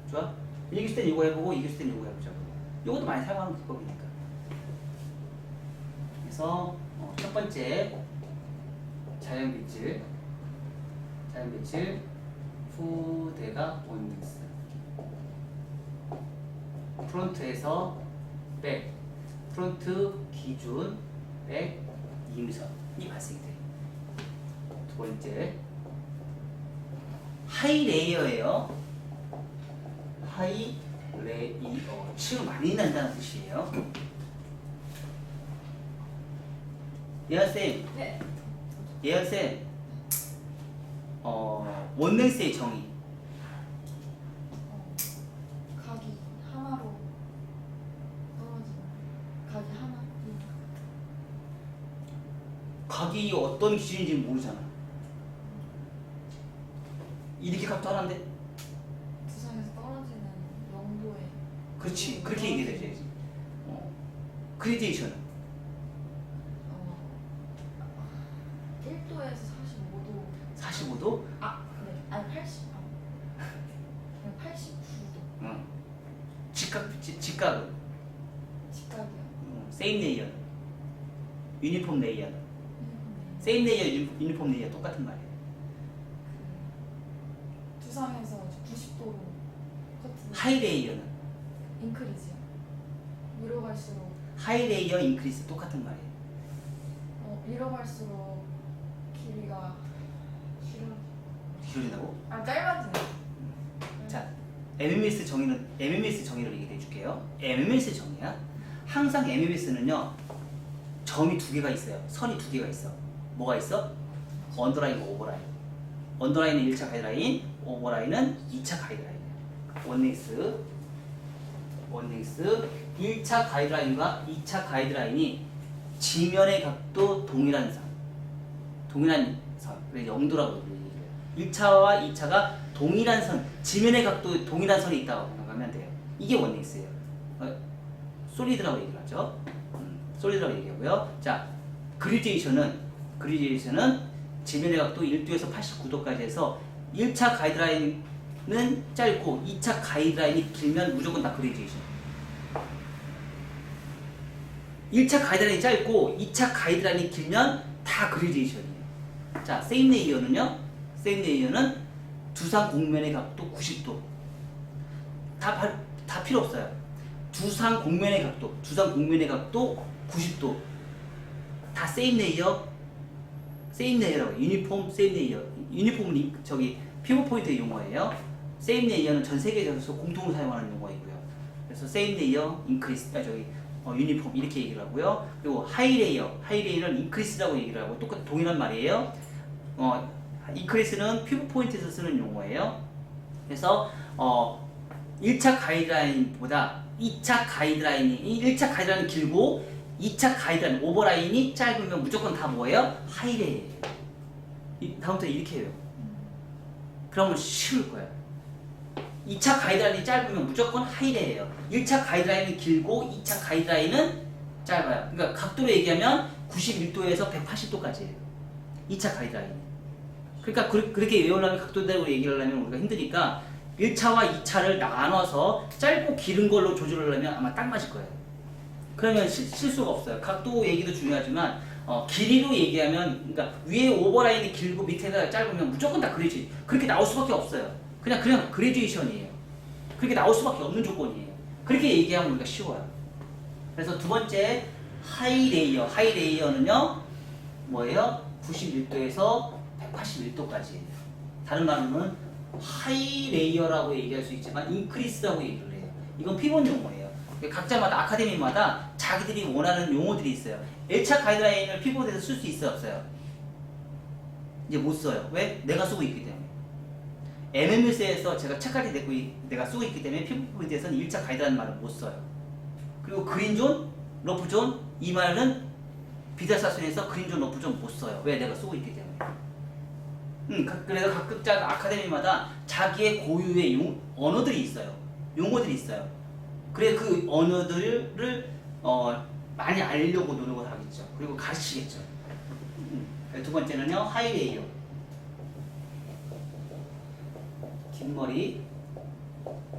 좋아? 1교시 때는 요거 해보고 2교시 때는 요거 해보자고요. 요것도 많이 사용하는 기법이니까. 그래서 첫 번째 자연빛질 후대각 원믹스 프론트에서 백 프론트 기준 백 이음선이 발생이 돼. 두 번째 하이 레이어예요. 하이 레이어 치고 많이 난다는 뜻이에요. 예언쌤,
네.
예언쌤, 원능스의 정의.
각이 하나로 떨어지는 각이 하나.
각이 어떤 기준인지 모르잖아. 이렇게 각도 하나인데?
두상에서 떨어지는 영도의.
그렇지, 그렇게 얘기해야 되지. 그레디에이션은
1도에서 45도.
45도?
네. 아니 80. 그냥 89도.
응. 직각은
직각이요.
세임 레이어, 유니폼 레이어. 세임 레이어, 유니폼 레이어 똑같은 말이에요.
두상에서 90도로 커트.
하이 레이어는
인크리즈요. 위로 갈수록
하이 레이어 인크리스 똑같은 말이에요.
위로 갈수록 길이가
기울인다고?
짧아지네.
자, MMS 정의를 얘기해 줄게요. MMS 정의야. 항상 MMS는요, 점이 두 개가 있어요. 선이 두 개가 있어. 뭐가 있어? 언더라인과 오버라인. 언더라인은 1차 가이드라인, 오버라인은 2차 가이드라인이에요. 원넥스 1차 가이드라인과 2차 가이드라인이 지면의 각도 동일한 선. 그래서 영도라고 얘기해요. 1차와 2차가 동일한 선, 지면의 각도 동일한 선이 있다고 생각하면 돼요. 이게 원넥스예요. 솔리드라고 얘기를 하죠. 솔리드라고 얘기하고요. 자, 그리디에이션은 지면의 각도 1도에서 89도까지 해서 1차 가이드라인은 짧고 2차 가이드라인이 길면 무조건 다 그리디에이션. 1차 가이드라인이 짧고 2차 가이드라인이 길면 다 그리디에이션이에요. 자, 세임 레이어는 두상 공면의 각도 90도. 다 필요 없어요. 두상 공면의 각도 90도. 다 세임 레이어라고. 유니폼 세임 레이어. 유니폼은 저기 피벗 포인트의 용어예요. 세임 레이어는 전 세계에서 공통으로 사용하는 용어이고요. 그래서 세임 레이어, 인크리스, 유니폼 이렇게 얘기를 하고요. 그리고 하이레이어는 인크리스라고 얘기를 하고 똑같은 동일한 말이에요. 인크리스는 피벗 포인트에서 쓰는 용어예요. 그래서 1차 가이드라인보다 1차 가이드라인이 길고 2차 가이드라인 오버라인이 짧으면 무조건 다 뭐예요? 하이레이어예요. 다음부터 이렇게 해요. 그러면 쉬울 거예요. 2차 가이드라인이 짧으면 무조건 하이레이어예요. 1차 가이드라인이 길고 2차 가이드라인은 짧아요. 그러니까 각도로 얘기하면 91도에서 180도까지예요. 2차 가이드라인. 그러니까 그렇게 외우려면 각도대로 얘기를 하려면 우리가 힘드니까 1차와 2차를 나눠서 짧고 길은 걸로 조절을 하면 아마 딱 맞을 거예요. 그러면 실수가 없어요. 각도 얘기도 중요하지만 길이로 얘기하면 그러니까 위에 오버라인이 길고 밑에가 짧으면 무조건 다 그렇게 나올 수밖에 없어요. 그냥 그레듀에이션이에요. 그렇게 나올 수밖에 없는 조건이에요. 그렇게 얘기하면 우리가 쉬워요. 그래서 두 번째 하이레이어는요 뭐예요? 91도에서 181도까지예요. 다른 말로는 하이레이어라고 얘기할 수 있지만 인크리스라고 얘기를 해요. 이건 피벗 용어예요. 각자마다 아카데미마다 자기들이 원하는 용어들이 있어요. 1차 가이드라인을 피벗에서 쓸 수 있어요, 없어요? 이제 못 써요. 왜? 내가 쓰고 있기 때문에. MMS에서 제가 책까지 내가 쓰고 있기 때문에 피벗 포인트에서는 1차 가이드라는 말을 못 써요. 그리고 그린존, 러프존 이 말은 비달사순에서 그린존, 러프존 못 써요. 왜? 내가 쓰고 있기 때문에. 그래서 각자 아카데미마다 자기의 고유의 언어들이 있어요. 용어들이 있어요. 그래 그 언어들을 많이 알려고 노력을 하겠죠. 그리고 가르치겠죠. 두 번째는요, 하이레이어. 긴 머리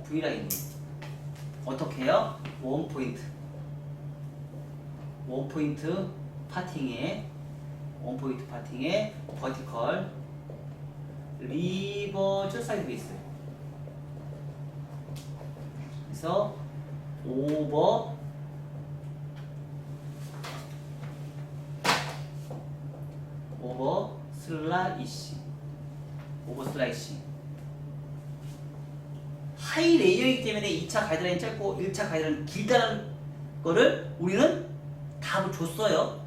V라인. 어떻게 해요? 원 포인트 파팅에 버티컬 리버즈 사이드 베이스. 그래서 오버 슬라이싱, 오버 슬라이싱. 하이 레이어이기 때문에 2차 가이드라인 짧고 1차 가이드라인 길다는 거를 우리는 답을 줬어요.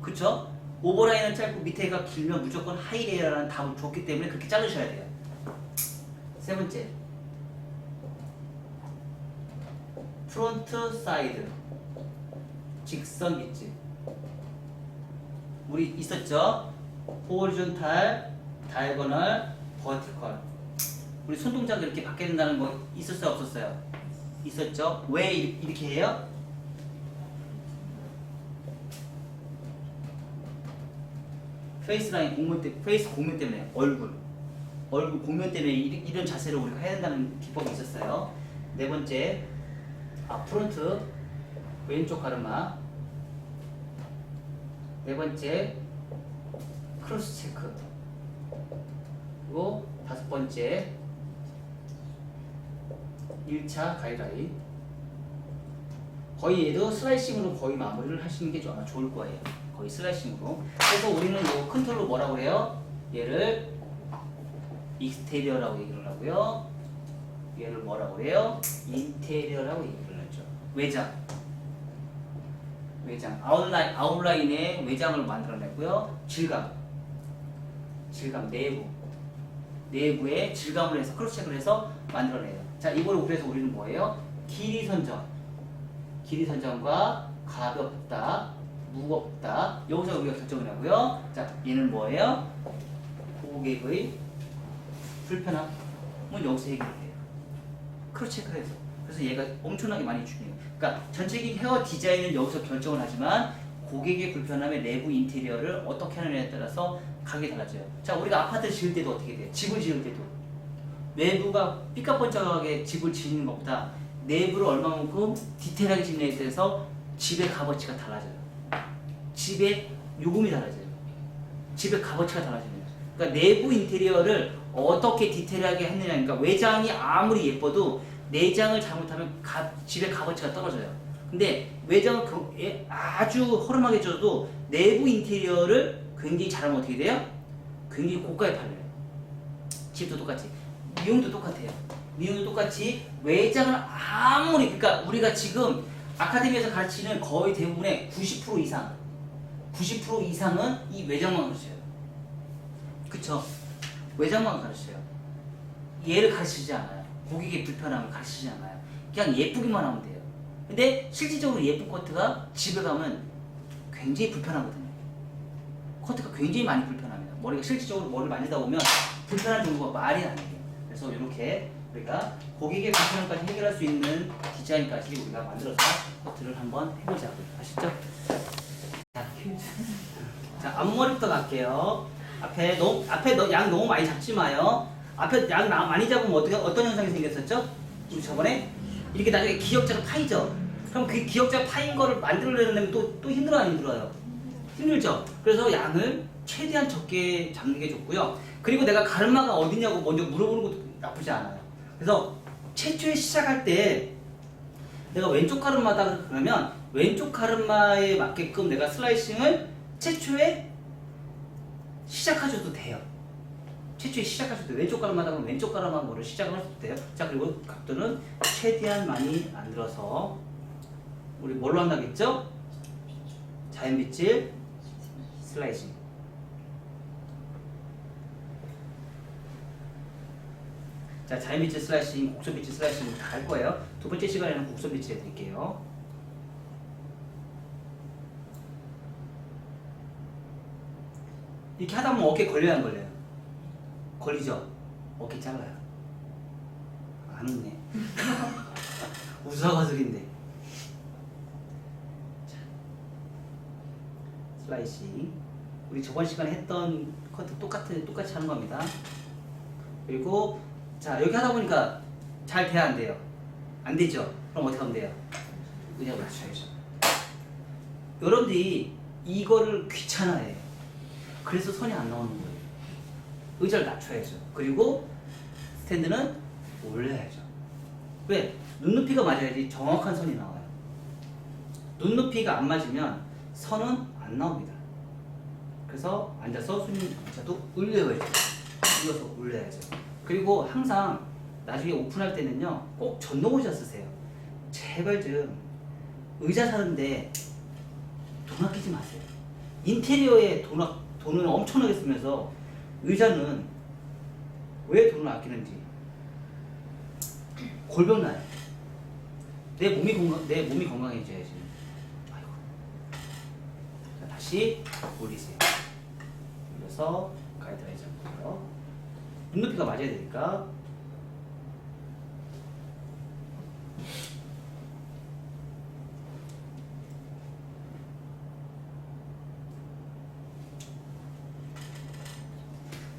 그쵸? 오버라인은 짧고 밑에가 길면 무조건 하이 레이어라는 답을 줬기 때문에 그렇게 자르셔야 돼요. 세 번째, 프론트 사이드 직선 밑집. 우리 있었죠? 호리존탈, 다이고널, 버티컬. 우리 손동작 이렇게 바뀌어야 된다는 거 있었어요, 없었어요? 있었죠? 왜 이렇게 해요? 페이스 라인 공면 때문에, 페이스 공면 때문에, 얼굴 공면 때문에 이런 자세를 우리가 해야 된다는 기법이 있었어요. 네 번째, 프론트 왼쪽 가르마. 네 번째, 크로스 체크. 그리고 다섯 번째, 1차 가이드라인. 거의 얘도 슬라이싱으로 거의 마무리를 하시는 게 아마 좋을 거예요. 거의 슬라이싱으로. 그래서 우리는 이 컨트롤로 뭐라고 해요? 얘를 익스테리어라고 얘기를 하고요. 얘를 뭐라고 해요? 인테리어라고 얘기를 하죠. 외장. 아웃라인의 외장을 만들어내고요. 질감, 내부의 질감을 해서 크로스 체크를 해서 만들어내요. 자, 이걸 그래서 우리는 뭐예요? 길이 선정과 가볍다, 무겁다. 여기서 우리가 결정을 하고요. 자, 얘는 뭐예요? 고객의 불편함은 여기서 해결돼요. 크로스 체크를 해서. 그래서 얘가 엄청나게 많이 중요해요. 그러니까 전체적인 헤어 디자인은 여기서 결정을 하지만 고객의 불편함의 내부 인테리어를 어떻게 하느냐에 따라서 가격이 달라져요. 자, 우리가 아파트 지을 때도 어떻게 돼요? 집을 지을 때도 외부가 삐까뻔쩍하게 집을 지는 것보다 내부를 얼마만큼 디테일하게 짓느냐에 따라서 집의 값어치가 달라져요. 집의 요금이 달라져요. 집의 값어치가 달라집니다. 그러니까 내부 인테리어를 어떻게 디테일하게 했느냐. 그러니까 외장이 아무리 예뻐도 내장을 잘못하면 집의 값어치가 떨어져요. 근데 외장을 아주 허름하게 줘도 내부 인테리어를 굉장히 잘하면 어떻게 돼요? 굉장히 고가에 팔려요. 집도 똑같이. 미용도 똑같아요. 미용도 똑같이 외장을 아무리, 그러니까 우리가 지금 아카데미에서 가르치는 거의 대부분의 90% 이상은 이 외장만 가르쳐요. 그쵸? 외장만 가르쳐요. 얘를 가르치지 않아요. 고객의 불편함을 가르치지 않아요. 그냥 예쁘기만 하면 돼요. 근데 실질적으로 예쁜 커트가 집에 가면 굉장히 불편하거든요. 커트가 굉장히 많이 불편합니다. 머리가 실질적으로 머리를 만지다 보면 불편한 정도가 말이 안 돼요. 그래서 이렇게 우리가 고객의 불편함까지 해결할 수 있는 디자인까지 우리가 만들어서 커트를 한번 해보자고요. 아시죠? 자, 앞머리부터 갈게요. 앞에 양 너무 많이 잡지 마요. 앞에 양 많이 잡으면 어떤 현상이 생겼었죠? 우리 저번에 이렇게 나중에 기역자가 파이죠. 그럼 그 기역자 파인 거를 만들어내려면 또 힘들어요, 안 힘들어요? 힘들죠. 그래서 양을 최대한 적게 잡는 게 좋고요. 그리고 내가 가르마가 어디냐고 먼저 물어보는 것도 나쁘지 않아요. 그래서 최초에 시작할 때 내가 왼쪽 가르마다 그러면 왼쪽 가르마에 맞게끔 내가 슬라이싱을 최초에 시작하셔도 돼요. 최초에 시작하셔도 돼요. 왼쪽 가르마다 그러면 왼쪽 가르마 거를 시작을 하셔도 돼요. 자, 그리고 각도는 최대한 많이 안 들어서 우리 뭘로 한다겠죠? 자연빗질 슬라이싱. 자, 자연빗질 슬라이싱, 곡선빗질 슬라이싱 다 할 거예요. 두 번째 시간에는 곡선빗질 해드릴게요. 이렇게 하다 보면 어깨 걸려요, 안 걸려요? 걸리죠? 어깨 잘라요. 안 웃네. 웃어가지고인데. 슬라이싱. 우리 저번 시간에 했던 커트 똑같이 하는 겁니다. 그리고 자, 여기 하다 보니까 잘 돼야 안 돼요? 안 되죠? 그럼 어떻게 하면 돼요? 의자를 맞춰야죠. 여러분들이 이거를 귀찮아해요. 그래서 선이 안 나오는 거예요. 의자를 낮춰야죠. 그리고 스탠드는 올려야죠. 왜? 눈높이가 맞아야지 정확한 선이 나와요. 눈높이가 안 맞으면 선은 안 나옵니다. 그래서 앉아서 손님 자도 올려야죠. 올려서 올려야죠. 그리고 항상 나중에 오픈할 때는요 꼭 전동 의자 쓰세요. 제발 좀 의자 사는데 돈 아끼지 마세요. 인테리어에 돈을 엄청나게 쓰면서 의자는 왜 돈을 아끼는지 골병 나요. 내 몸이 건강해져야지. 아이고. 자, 다시 올리세요. 올려서 가이드라인 잡고요. 눈높이가 맞아야 되니까.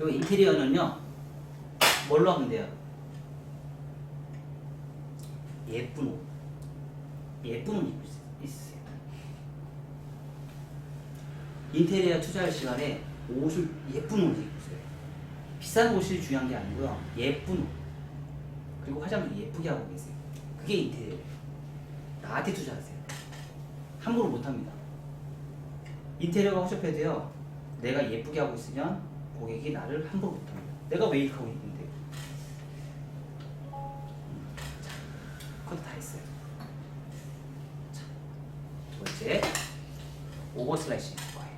여기 인테리어는요 뭘로 하면 돼요? 예쁜 옷 입고 있으세요. 인테리어 투자할 시간에 옷을 예쁜 옷을 입으세요. 비싼 옷이 중요한 게 아니고요 예쁜 옷 그리고 화장도 예쁘게 하고 계세요. 그게 인테리어예요. 나한테 투자하세요. 함부로 못합니다. 인테리어가 허접해도요 내가 예쁘게 하고 있으면 고객이 나를 함부로 못합니다. 내가 왜 이렇게 하고 있는데? 자, 그것도 다 했어요. 자, 두 번째 오버 슬라이싱 할 거예요.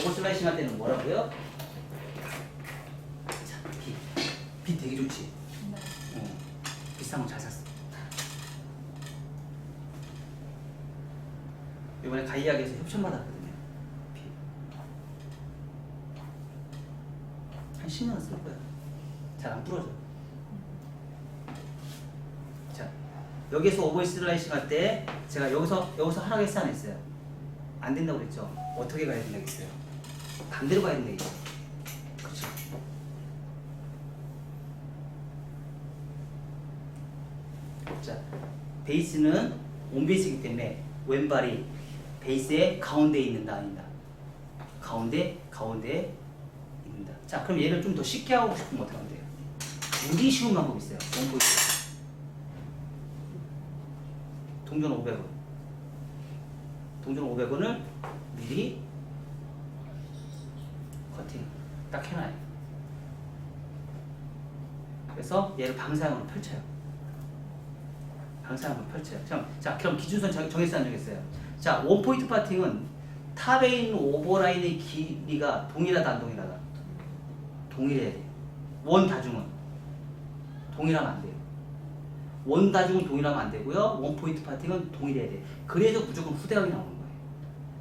오버 슬라이싱 할 때는 뭐라고요? 자, 비 되게 좋지?
네.
비싼 거 잘 샀어. 이번에 가이학에서 협찬 받았거든요. 한 10년은 쓸 거야. 잘 안 부러져. 자, 여기서 오버 슬라이싱 할 때 제가 여기서 하라고 안 했어요. 안 된다고 그랬죠. 어떻게 가야 된다고 했어요. 반대로 가야 된다고 했어요. 그렇죠. 자, 베이스는 온베이스이기 때문에 왼발이 베이스의 가운데에 있는다 아니다. 가운데에 있는다. 자, 그럼 얘를 좀 더 쉽게 하고 싶으면 어떻게 하면 돼요? 무리 쉬운 방법이 있어요. 원포인트. 동전 500원. 동전 500원을 미리 커팅 딱 해놔요. 그래서 얘를 방사형으로 펼쳐요. 방사형으로 펼쳐요. 자, 그럼 기준선 정했어요, 안 정했어요? 자, 원포인트 파팅은 탑에 있는 오버라인의 길이가 동일하다, 안 동일하다? 동일해야 돼요. 원 다중은 동일하면 안 돼요. 원 다중은 동일하면 안 되고요. 원포인트 파팅은 동일해야 돼요. 그래서 무조건 후대각이 나오는 거예요.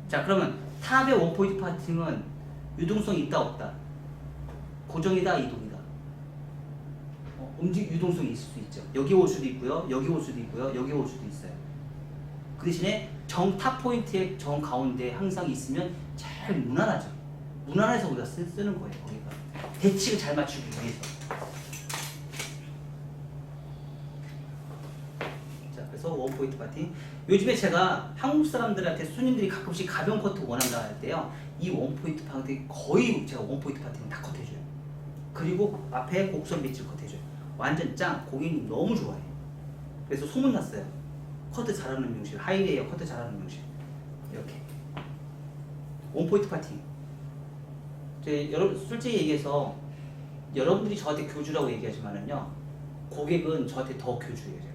자, 그러면 탑의 원포인트 파팅은 유동성이 있다, 없다? 고정이다, 이동이다? 유동성이 있을 수 있죠. 여기 올 수도 있고요. 여기 올 수도 있고요. 여기 올 수도 있어요. 그 대신에 탑 포인트의 정 가운데 항상 있으면 잘 무난하죠. 무난해서 우리가 쓰는 거예요. 거기가 대칭을 잘 맞추기 위해서. 자, 그래서 원 포인트 파팅. 요즘에 제가 한국 사람들한테 손님들이 가끔씩 가벼운 커트 원한다 할 때요, 이 원 포인트 파팅 거의 제가 원 포인트 파팅은 다 컷해줘요. 그리고 앞에 곡선 배치를 컷해줘요. 완전 짱. 고객님 너무 좋아해. 그래서 소문 났어요. 커트 잘하는 미용실, 하이레이어 커트 잘하는 미용실. 이렇게 원포인트 파팅. 여러분 솔직히 얘기해서 여러분들이 저한테 교주라고 얘기하지만은요, 고객은 저한테 더 교주예요.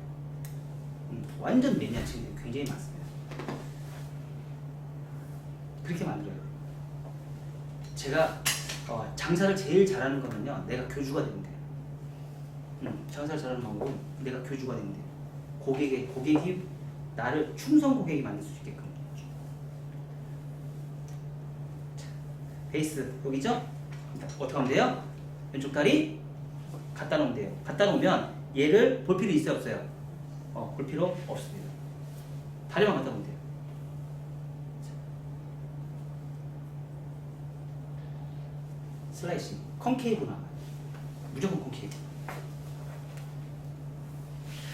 완전 매니아층이 굉장히 많습니다. 그렇게 만들어요. 제가 장사를 제일 잘하는 거는요, 내가 교주가 되면 돼요. 장사를 잘하는 방법은 내가 교주가 되면 돼요. 고객이 나를 충성 고객이 만들 수 있게끔. 자, 베이스 여기죠? 어떻게 하면 돼요? 왼쪽 다리 갖다 놓으면 돼요. 갖다 놓으면 얘를 볼 필요 있어요, 없어요? 볼 필요 없습니다. 다리만 갖다 놓으면 돼요. 자. 슬라이싱 컨케이브 나와요. 무조건 컨케이브.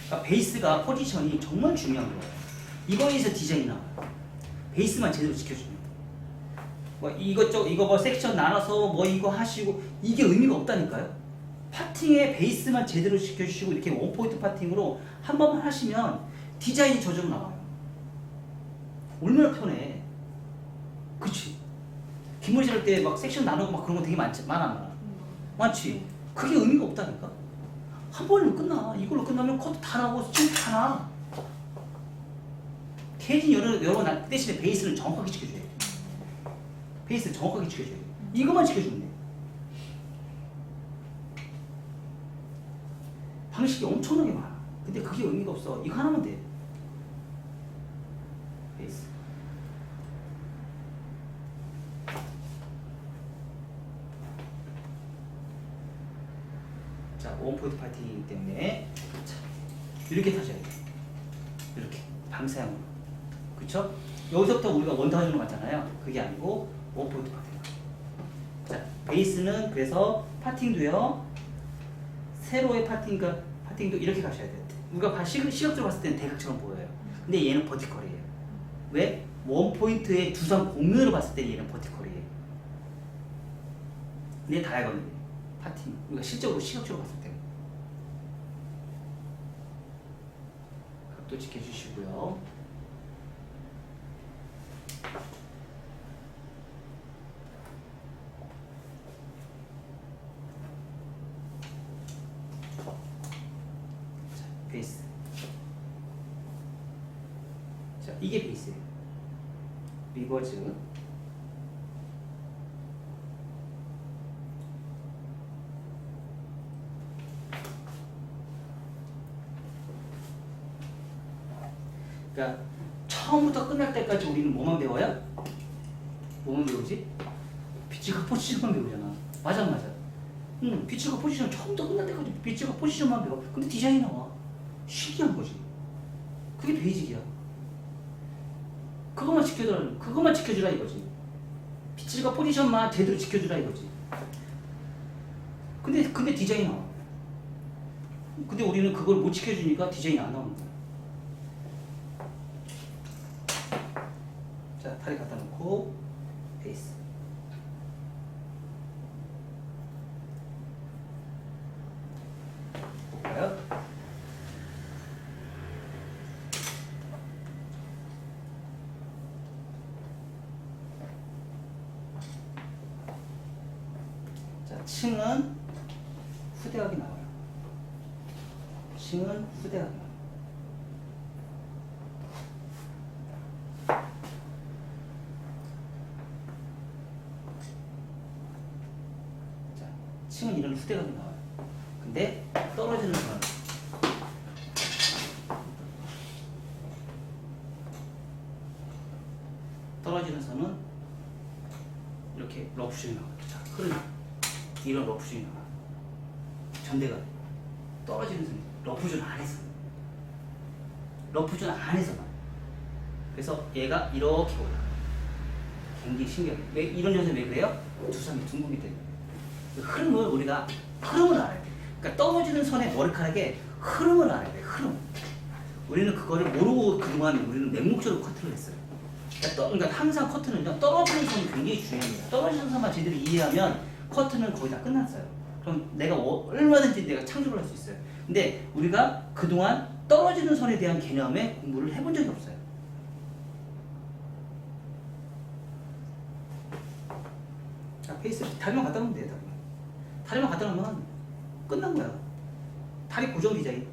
그러니까 베이스가 포지션이 정말 중요한 거예요. 이거에서 디자인이 나와요. 베이스만 제대로 지켜주면. 뭐 이거 섹션 나눠서 뭐 이거 하시고 이게 의미가 없다니까요. 파팅에 베이스만 제대로 지켜주시고 이렇게 원포인트 파팅으로 한 번만 하시면 디자인이 저절로 나와요. 얼마나 편해. 그치? 기물 실을 때 막 섹션 나누고 막 그런 거 되게 많아. 많지? 그게 의미가 없다니까? 한 번이면 끝나. 이걸로 끝나면 커트 다 나고 지금 다 나. 케이진 여러 나 대신에 베이스는 정확하게 지켜줘야 돼. 베이스를 정확하게 지켜줘야 돼. 이것만 지켜주면 돼. 방식이 엄청나게 많아. 근데 그게 의미가 없어. 이거 하나면 돼. 베이스. 자, 원포인트 파팅이기 때문에 자, 이렇게 타셔야 돼. 이렇게 방사형으로. 그쵸? 여기서부터 우리가 원타전으로 갔잖아요. 그게 아니고 원포인트 파팅. 자, 베이스는 그래서 파팅도요. 세로의 파팅도 이렇게 가셔야 돼요. 우리가 시각적으로 봤을 때는 대각처럼 보여요. 근데 얘는 버티컬이에요. 왜? 원포인트의 두상 공면으로 봤을 때 얘는 버티컬이에요. 근데 다이아gon이에요. 파팅. 우리가 실적으로 시각적으로 봤을 때. 각도 지켜주시고요. 자, 베이스. 자, 이게 베이스예요. 리버즈. 그러니까 처음부터 끝날 때까지 우리는 뭐만 배워요? 뭐만 배우지? 피치가 포지션만 배우잖아. 맞아. 피치가 포지션 처음부터 끝날 때까지 피치가 포지션만 배워. 근데 디자인이 나와. 신기한 거지. 그게 베이직이야. 그것만 지켜주라 이거지. 피치가 포지션만 제대로 지켜주라 이거지. 근데 디자인이 나와. 근데 우리는 그걸 못 지켜주니까 디자인이 안 나오는 거야. 자, 다리 갖다 놓고 베이스. 볼까요? 자, 층은 후대각이 나와요. 층은 후대각이 나와요. 층은 이런 후대각이 나와요. 근데 떨어지는 건 떨어지는 선은 이렇게 러프존이 나와요. 자, 흐르나 이런 러프존이 나와요. 전대가 떨어지는 선이 러프존 안에서만. 그래서 얘가 이렇게 올라가요. 굉장히 신기해요. 왜 이런 현상이 왜 그래요? 두상이 둥글기 때문에. 흐름을 우리가 흐름을 알아야 돼. 그러니까 떨어지는 선의 머리카락에 흐름을 알아야 돼. 흐름. 우리는 그거를 모르고 그동안 우리는 맹목적으로 커트를 했어요. 그러니까 항상 커트는요, 떨어지는 선이 굉장히 중요합니다. 떨어지는 선만 제대로 이해하면 커트는 거의 다 끝났어요. 그럼 내가 얼마든지 내가 창조를 할 수 있어요. 근데 우리가 그동안 떨어지는 선에 대한 개념에 공부를 해본 적이 없어요. 자, 페이스 다리만 갖다 놓으면 돼요. 다리만 갖다 놓으면 끝난 거야. 다리 고정 디자인.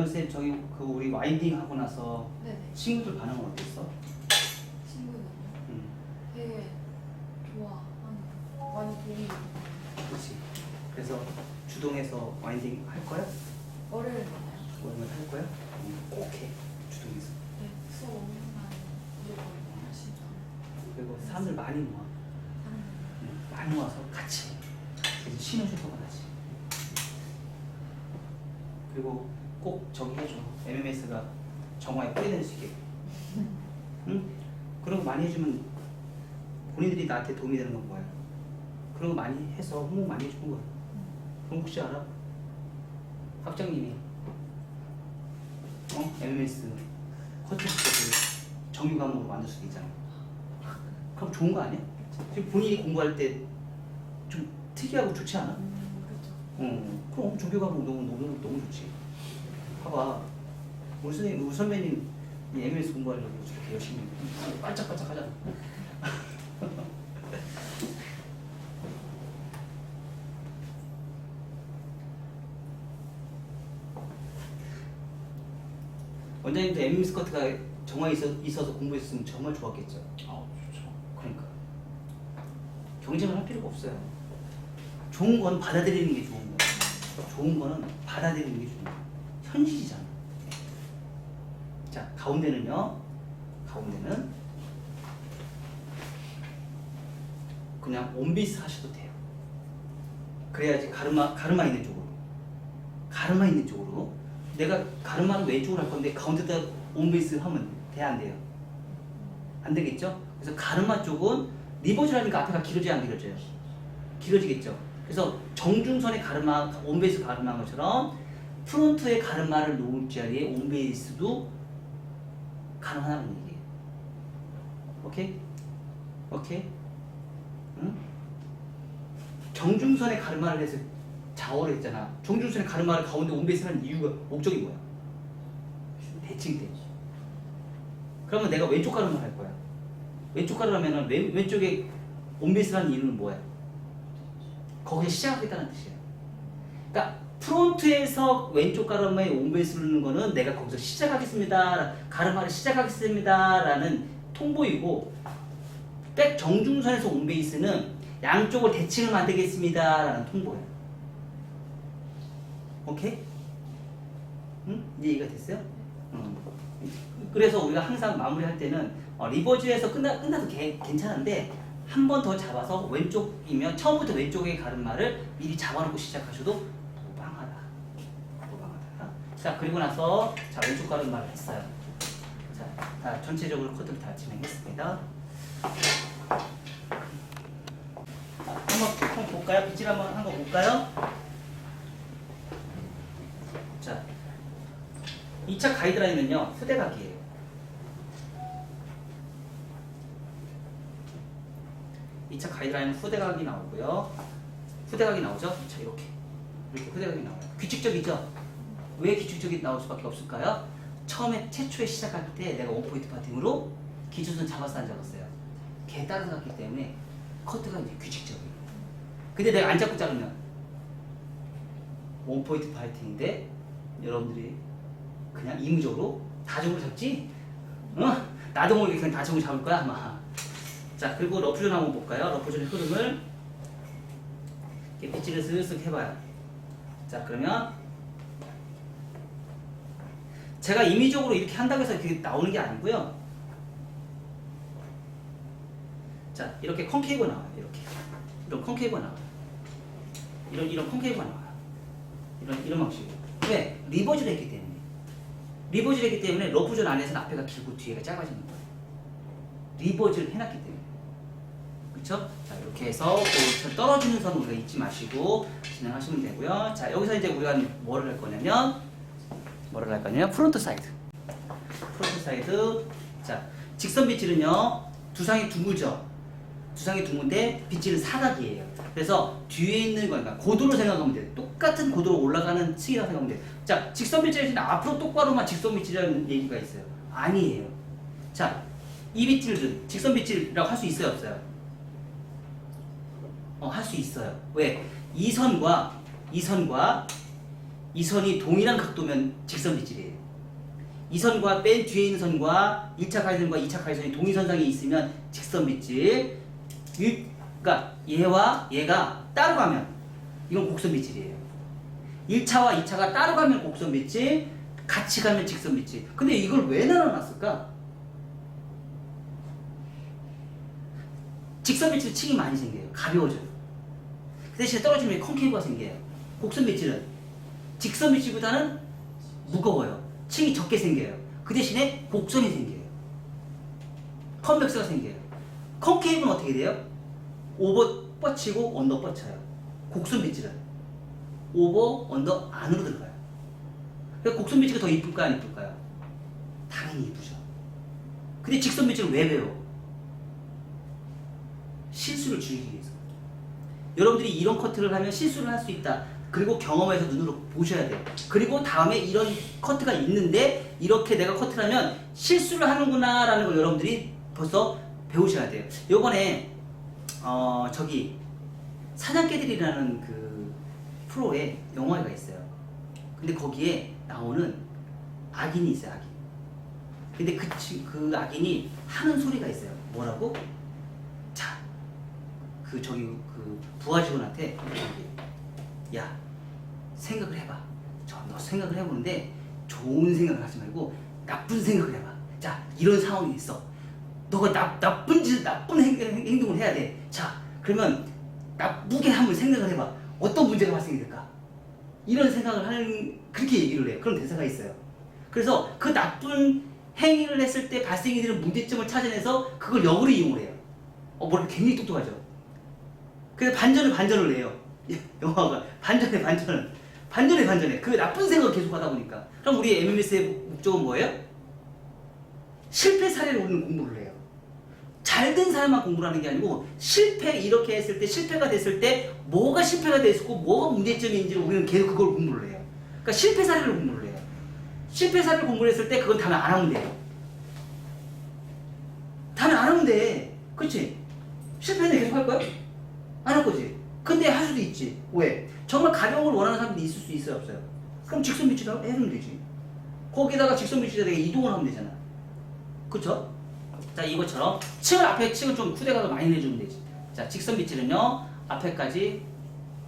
쌤 저기 그 우리 와인딩 하고 나서
네네.
친구들 반응은 어땠어?
친구는요?
응.
되게 좋아하는, 많이 도움이 되고.
그렇지. 그래서 주동에서 와인딩 할 거야?
월요일 만나요?
오늘 할 거야? 꼭 해. 주동에서.
네, 수업 없는 날 무조건 할 수 있다.
그리고 사람들 많이 모아. 딱 모아서 같이 그래서 신호 효과가 나지. 그리고 꼭 저기 해줘. MMS가 정화에 뿌리낼 수 있게. 응? 그런 거 많이 해주면 본인들이 나한테 도움이 되는 건 뭐야? 그런 거 많이 해서 홍보 많이 해주는 거야. 그럼 혹시 알아? 학장님이 MMS 커트스를 정규 과목으로 만들 수도 있잖아. 그럼 좋은 거 아니야? 지금 본인이 공부할 때 좀 특이하고 좋지 않아?
그렇죠.
그럼 정규 과목 너무 좋지. 봐봐, 우리 선배님 이 MS 공부하려고 저렇게 열심히 반짝반짝 하잖아. 원장님도 MS 커트가 정화에 있어서 공부했으면 정말 좋았겠죠.
좋죠.
그러니까 경쟁을 할 필요가 없어요. 좋은 건 받아들이는 게 좋은 거야. 좋은 거는 받아들이는 게 좋은 거야. 현실이잖아. 자, 가운데는요. 가운데는 그냥 온베이스 하셔도 돼요. 그래야지 가르마 있는 쪽으로. 가르마 있는 쪽으로. 내가 가르마는 왼쪽으로 할 건데 가운데다 온베이스 하면 돼, 안 돼요? 안 되겠죠? 그래서 가르마 쪽은 리버즈를 하니까 앞에가 길어져야 안 길어져요? 길어지겠죠? 그래서 정중선의 가르마, 온베이스 가르마인 것처럼 프론트의 가르마를 놓을 자리에 온베이스도 가능하다는 얘기예요. 오케이? 오케이? 응? 정중선의 가르마를 해서 좌우를 했잖아. 정중선의 가르마를 가운데 온베이스 하는 이유가, 목적이 뭐야? 대칭 때문에. 그러면 내가 왼쪽 가르마 할 거야. 왼쪽 가르마면은 왼쪽에 온베이스라는 이유는 뭐야? 거기에 시작하겠다는 뜻이야. 그러니까 프론트에서 왼쪽 가르마에 온베이스를 넣는 거는 내가 거기서 시작하겠습니다. 가르마를 시작하겠습니다. 라는 통보이고, 백 정중선에서 온베이스는 양쪽을 대칭을 만들겠습니다. 라는 통보예요. 오케이? 응? 이해가 됐어요? 그래서 우리가 항상 마무리할 때는 리버즈에서 끝나도 괜찮은데 한 번 더 잡아서 왼쪽이면 처음부터 왼쪽의 가르마를 미리 잡아놓고 시작하셔도 무방하다. 자, 그리고 나서 자, 왼쪽 가르마를 했어요. 자, 전체적으로 코드를 다 진행했습니다. 한번 볼까요? 빗질 한번 볼까요? 자, 2차 가이드라인은요, 후대각이에요. 2차 가이드라인은 후대각이 나오고요. 후대각이 나오죠? 자, 이렇게 후대각이 나와요. 규칙적이죠? 왜 규칙적이 나올 수밖에 없을까요? 처음에 최초에 시작할 때 내가 원포인트 파팅으로 기준선 잡았어 안 잡았어요? 걔 따라서 갔기 때문에 커트가 이제 규칙적이에요. 근데 내가 안 잡고 자르면 원포인트 파이팅인데 여러분들이 그냥 임의적으로 다중으로 잡지? 나도 모르게 그냥 다중으로 잡을 거야 아마. 자, 그리고 러프존 한번 볼까요? 러프존의 흐름을 이렇게 빗질을 슬슬 해봐요. 자, 그러면 제가 임의적으로 이렇게 한다고 해서 이렇게 나오는 게 아니고요. 자, 이렇게 콘케이브가 나와요. 이런 콘케이브가 나와요. 이런 콘케이브가 나와요. 이런 방식으로. 왜? 리버즈를 했기 때문에. 리버즈를 했기 때문에 러프존 안에서는 앞에가 길고 뒤에가 짧아지는 거예요. 리버즈를 해놨기 때문에. 그쵸? 자, 이렇게 해서 떨어지는 선은 우리가 잊지 마시고 진행하시면 되고요. 자, 여기서 이제 우리가 뭐를 할 거냐면 프론트 사이드. 자, 직선 빗질은요, 두상이 둥글죠? 두상이 둥근데 빗질은 사각이에요. 그래서 뒤에 있는 거니까 고도로 생각하면 돼요. 똑같은 고도로 올라가는 층이라고 생각하면 돼요. 자, 직선 빗질은 앞으로 똑바로만 직선 빗질이라는 얘기가 있어요. 아니에요. 자, 이 빗질은 직선 빗질이라고 할 수 있어요, 없어요? 할 수 있어요. 왜? 이 선이 동일한 각도면 직선 빗질이에요. 이 선과 맨 뒤에 있는 선과 1차 가이선과 2차 가이선이 동일선상에 있으면 직선 빗질. 그러니까 얘와 얘가 따로 가면 이건 곡선 빗질이에요. 1차와 2차가 따로 가면 곡선 빗질, 같이 가면 직선 빗질. 근데 이걸 왜 나눠놨을까? 직선 빗질 층이 많이 생겨요. 가벼워져요. 그 대신에 떨어지면 콘케이브가 생겨요. 곡선 빗질은 직선 빗질보다는 무거워요. 층이 적게 생겨요. 그 대신에 곡선이 생겨요. 컨벡스가 생겨요. 콘케이브는 어떻게 돼요? 오버 뻗치고 언더 뻗쳐요. 곡선 빗질은 오버 언더 안으로 들어가요. 그러니까 곡선 빗질이 더 이쁠까요, 안 이쁠까요? 당연히 이쁘죠. 근데 직선 빗질은 왜 배워? 실수를 줄이기 위해서. 여러분들이 이런 커트를 하면 실수를 할 수 있다. 그리고 경험해서 눈으로 보셔야 돼요. 그리고 다음에 이런 커트가 있는데 이렇게 내가 커트를 하면 실수를 하는구나 라는 걸 여러분들이 벌써 배우셔야 돼요. 요번에 저기 사냥개들이라는 그 프로에 영화가 있어요. 근데 거기에 나오는 악인이 있어요. 악인. 근데 그 악인이 하는 소리가 있어요. 뭐라고? 자, 그 부하 직원한테 야, 생각을 해봐. 너 생각을 해보는데 좋은 생각을 하지 말고 나쁜 생각을 해봐. 자, 이런 상황이 있어. 너가 나쁜 행동을 해야 돼. 자, 그러면 나쁘게 한번 생각을 해봐. 어떤 문제가 발생이 될까? 이런 생각을 하는, 그렇게 얘기를 해요. 그런 대사가 있어요. 그래서 그 나쁜 행위를 했을 때 발생이 되는 문제점을 찾아내서 그걸 역으로 이용을 해요. 머리가 굉장히 똑똑하죠. 그래서 반전을 해요. 영화가 반전에 그 나쁜 생각을 계속 하다 보니까. 그럼 우리 MMS의 목적은 뭐예요? 실패 사례를 우리는 공부를 해요. 잘된 사람만 공부를 하는 게 아니고 이렇게 했을 때 실패가 됐을 때 뭐가 실패가 됐고 뭐가 문제점인지 우리는 계속 그걸 공부를 해요. 그러니까 실패 사례를 공부를 해요. 실패 사례를 공부를 했을 때 그건 다음에 안 하면 돼요. 다음에 안 하면 돼. 그치? 실패는 계속 할 거야? 안 할 거지. 근데 할 수도 있지. 왜? 정말 가벼움을 원하는 사람들이 있을 수 있어요, 없어요? 그럼 직선 빛을 해주면 되지. 거기다가 직선 빛에다가 이동을 하면 되잖아. 그쵸? 자, 이것처럼 앞에 층을 좀 후대각을 많이 내주면 되지. 자, 직선 빗질은요 앞에까지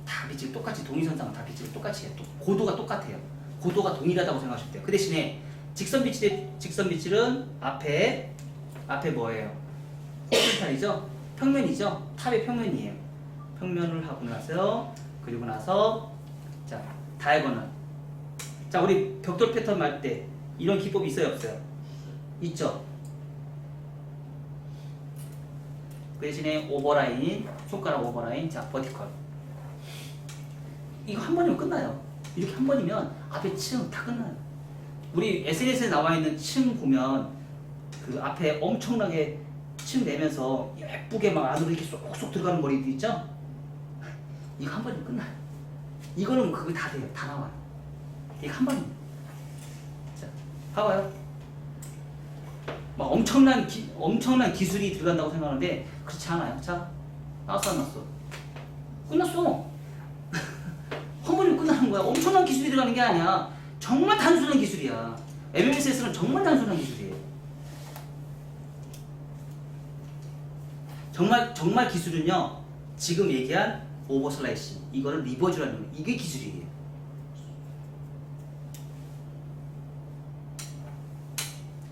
다 빗질 똑같이 동일선상은 다 빗질 똑같이 해요. 고도가 똑같아요. 고도가 동일하다고 생각하시면 돼요. 그 대신에 직선 빗질은 앞에 뭐예요? 호rizontal이죠? 평면이죠? 탑의 평면이에요. 평면을 하고 나서 그리고 나서 자, 다이아고널. 자, 우리 벽돌 패턴 말 때 이런 기법이 있어요, 없어요? 있죠? 그 대신에 오버라인, 손가락 오버라인, 자, 버티컬. 이거 한 번이면 끝나요. 이렇게 한 번이면 앞에 층 다 끝나요. 우리 SNS에 나와 있는 층 보면 그 앞에 엄청나게 층 내면서 예쁘게 막 안으로 이렇게 쏙쏙 들어가는 머리도 있죠? 이거 한 번이면 끝나요. 이거는 그거 다 돼요. 다 나와요. 이거 한 번이면. 자, 봐봐요. 막 엄청난 기술이 들어간다고 생각하는데 그렇지 않아요. 자, 나왔어 안 나왔어? 끝났어. 한 번이면 끝나는 거야. 엄청난 기술이 들어가는 게 아니야. 정말 단순한 기술이야. MMS는 정말 단순한 기술이에요. 정말 기술은요, 지금 얘기한 오버 슬라이싱, 이거는 리버즈라는 거, 이게 기술이에요.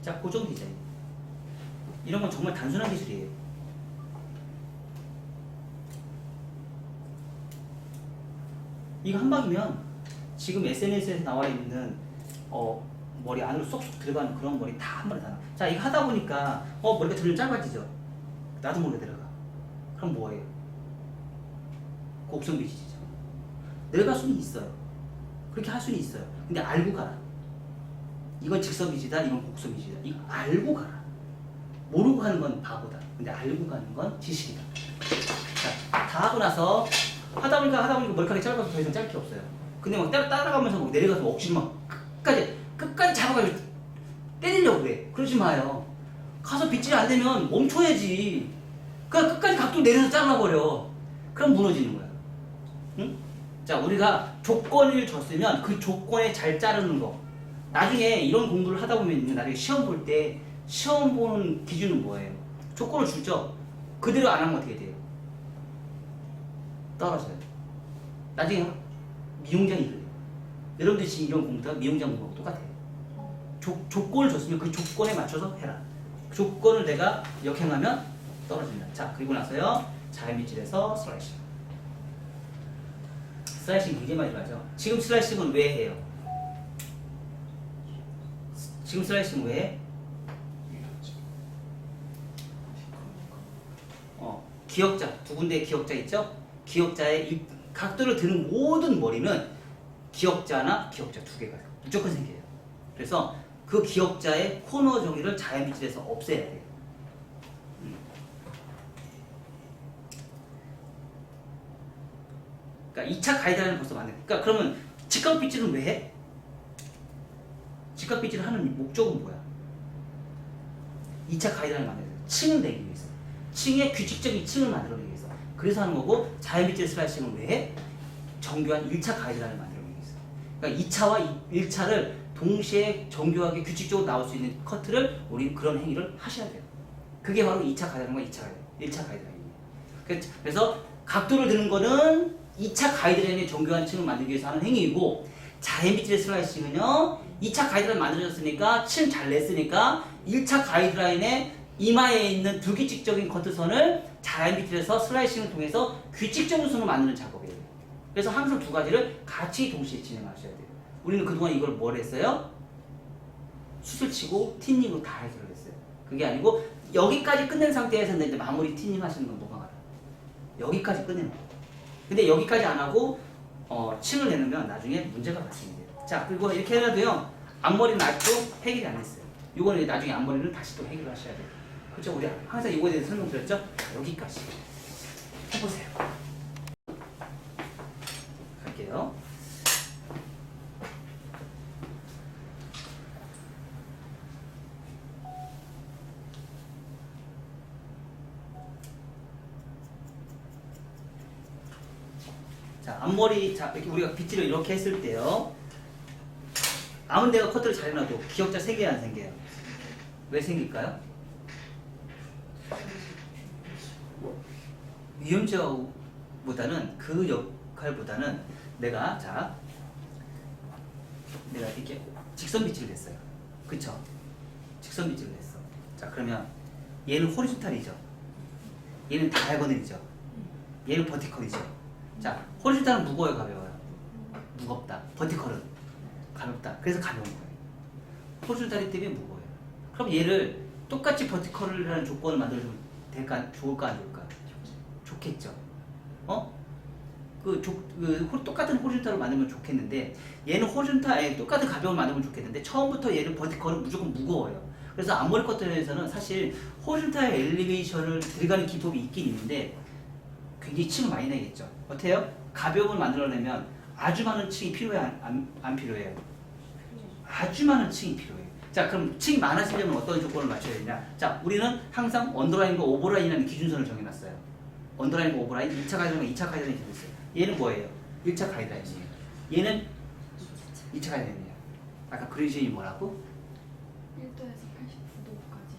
자, 고정 디자인. 이런 건 정말 단순한 기술이에요. 이거 한 방이면 지금 SNS에서 나와 있는 머리 안으로 쏙쏙 들어가는 그런 머리 다 한 번에 다 나와. 자, 이거 하다 보니까 머리가 점점 짧아지죠. 나도 모르게 들어가. 그럼 뭐예요? 곡선 빗질이죠. 내려갈 수는 있어요. 그렇게 할 수는 있어요. 근데 알고 가라. 이건 직선 빗질이다, 이건 곡선 빗질이다. 이거 알고 가라. 모르고 하는 건 바보다. 근데 알고 가는 건 지식이다. 자, 다 하고 나서 하다 보니까 머리카락이 짧아서 더 이상 짧을 게 없어요. 근데 막 따라가면서 막 내려가서 억지로 막 끝까지 잡아가지고 때리려고 그래. 그러지 마요. 가서 빗질이 안 되면 멈춰야지. 그냥 끝까지 각도 내려서 잘라버려. 그럼 무너지는 거야. 응? 자, 우리가 조건을 줬으면 그 조건에 잘 자르는 거. 나중에 이런 공부를 하다 보면 나중에 시험 볼 때 시험 보는 기준은 뭐예요? 조건을 주죠. 그대로 안 하면 어떻게 돼요? 떨어져요. 나중에 미용장이 그래요. 여러분들 지금 이런 공부가 미용장 공부하고 똑같아요. 조건을 줬으면 그 조건에 맞춰서 해라. 그 조건을 내가 역행하면 떨어진다. 자, 그리고 나서요, 자연빗질에서 슬라이싱. 슬라이싱 굉장히 많이 들어가죠. 지금 슬라이싱은 왜 해요? 지금 슬라이싱 왜 해? 기역자, 두 군데의 기역자 있죠? 기역자의 이 각도를 드는 모든 머리는 기역자나 기역자 두 개가 무조건 생겨요. 그래서 그 기역자의 코너 정리를 자연 빗질에서 없애야 돼요. 그러니까 2차 가이드라인을 벌써 만든. 그러니까 그러면 직각 빗질은 왜 해? 직각 빗질을 하는 목적은 뭐야? 2차 가이드라인을 만들어야 돼. 층을 내기 위해서. 층의 규칙적인 층을 만들어내기 위해서. 그래서 하는 거고 자연 빗질 슬라이싱은 왜 해? 정교한 1차 가이드라인을 만들어내기 위해서. 그러니까 2차와 1차를 동시에 정교하게 규칙적으로 나올 수 있는 커트를 우리 그런 행위를 하셔야 돼요. 그게 바로 2차 가이드라인과 1차 가이드라인이에요. 그래서 각도를 드는 거는 2차 가이드라인의 정교한 층을 만들기 위해서 하는 행위이고 자연 빗질 슬라이싱은요 2차 가이드라인 만들어졌으니까 층 잘 냈으니까 1차 가이드라인에 이마에 있는 불규칙적인 커트선을 자연 빗질에서 슬라이싱을 통해서 규칙적인 선을 만드는 작업이에요. 그래서 항상 두 가지를 같이 동시에 진행하셔야 돼요. 우리는 그동안 이걸 뭘 했어요? 수술치고 틴닝으로 다 해결을 했어요. 그게 아니고 여기까지 끝낸 상태에서 이제 마무리 틴닝 하시는 건 뭐가 알아? 여기까지 끝내는 거예요. 근데 여기까지 안 하고 층을 내놓으면 나중에 문제가 발생돼요. 자, 그리고 이렇게 해놔도요 앞머리는 아직도 해결이 안 됐어요. 이거는 나중에 앞머리를 다시 또 해결을 하셔야 돼요. 그렇죠? 우리 항상 이거에 대해서 설명드렸죠? 여기까지 해보세요. 갈게요. 자, 앞머리, 자, 이렇게 우리가 빗질을 이렇게 했을 때요. 아무 데가 커트를 잘 해놔도 기역자 3개 안 생겨요. 왜 생길까요? 위험제어보다는 그 역할보다는 내가 이렇게 직선 빗질을 했어요. 그쵸? 직선 빗질을 했어. 자, 그러면 얘는 호리존탈이죠. 얘는 다이아고널이죠. 얘는 버티컬이죠. 자, 호리존탈은 무거워요, 가벼워요? 무겁다. 버티컬은 가볍다. 그래서 가벼운 거예요. 호리존탈이 때문에 무거워요. 그럼 얘를 똑같이 버티컬이라는 조건을 만들어주면 될까? 좋을까 안 좋을까? 좋겠죠. 똑같은 호리존탈을 만들면 좋겠는데 얘는 똑같은 가벼움을 만들면 좋겠는데 처음부터 얘는 버티컬은 무조건 무거워요. 그래서 앞머리 커트에서는 사실 호리존탈 엘리베이션을 들어가는 기법이 있긴 있는데 굉장히 층을 많이 내겠죠. 어때요? 가벼움을 만들어내면 아주 많은 층이 필요해요? 안 필요해요? 아주 많은 층이 필요해요. 자, 그럼 층이 많아지려면 어떤 조건을 맞춰야 되냐? 자, 우리는 항상 언더라인과 오버라인이라는 기준선을 정해놨어요. 언더라인과 오버라인, 1차 가이드라인과 2차 가이드라인이 정해있어요. 얘는 뭐예요? 1차 가이드라인이에요. 얘는 2차 가이드라인이에요. 아까 그리션이 뭐라고?
1도에서 89도까지.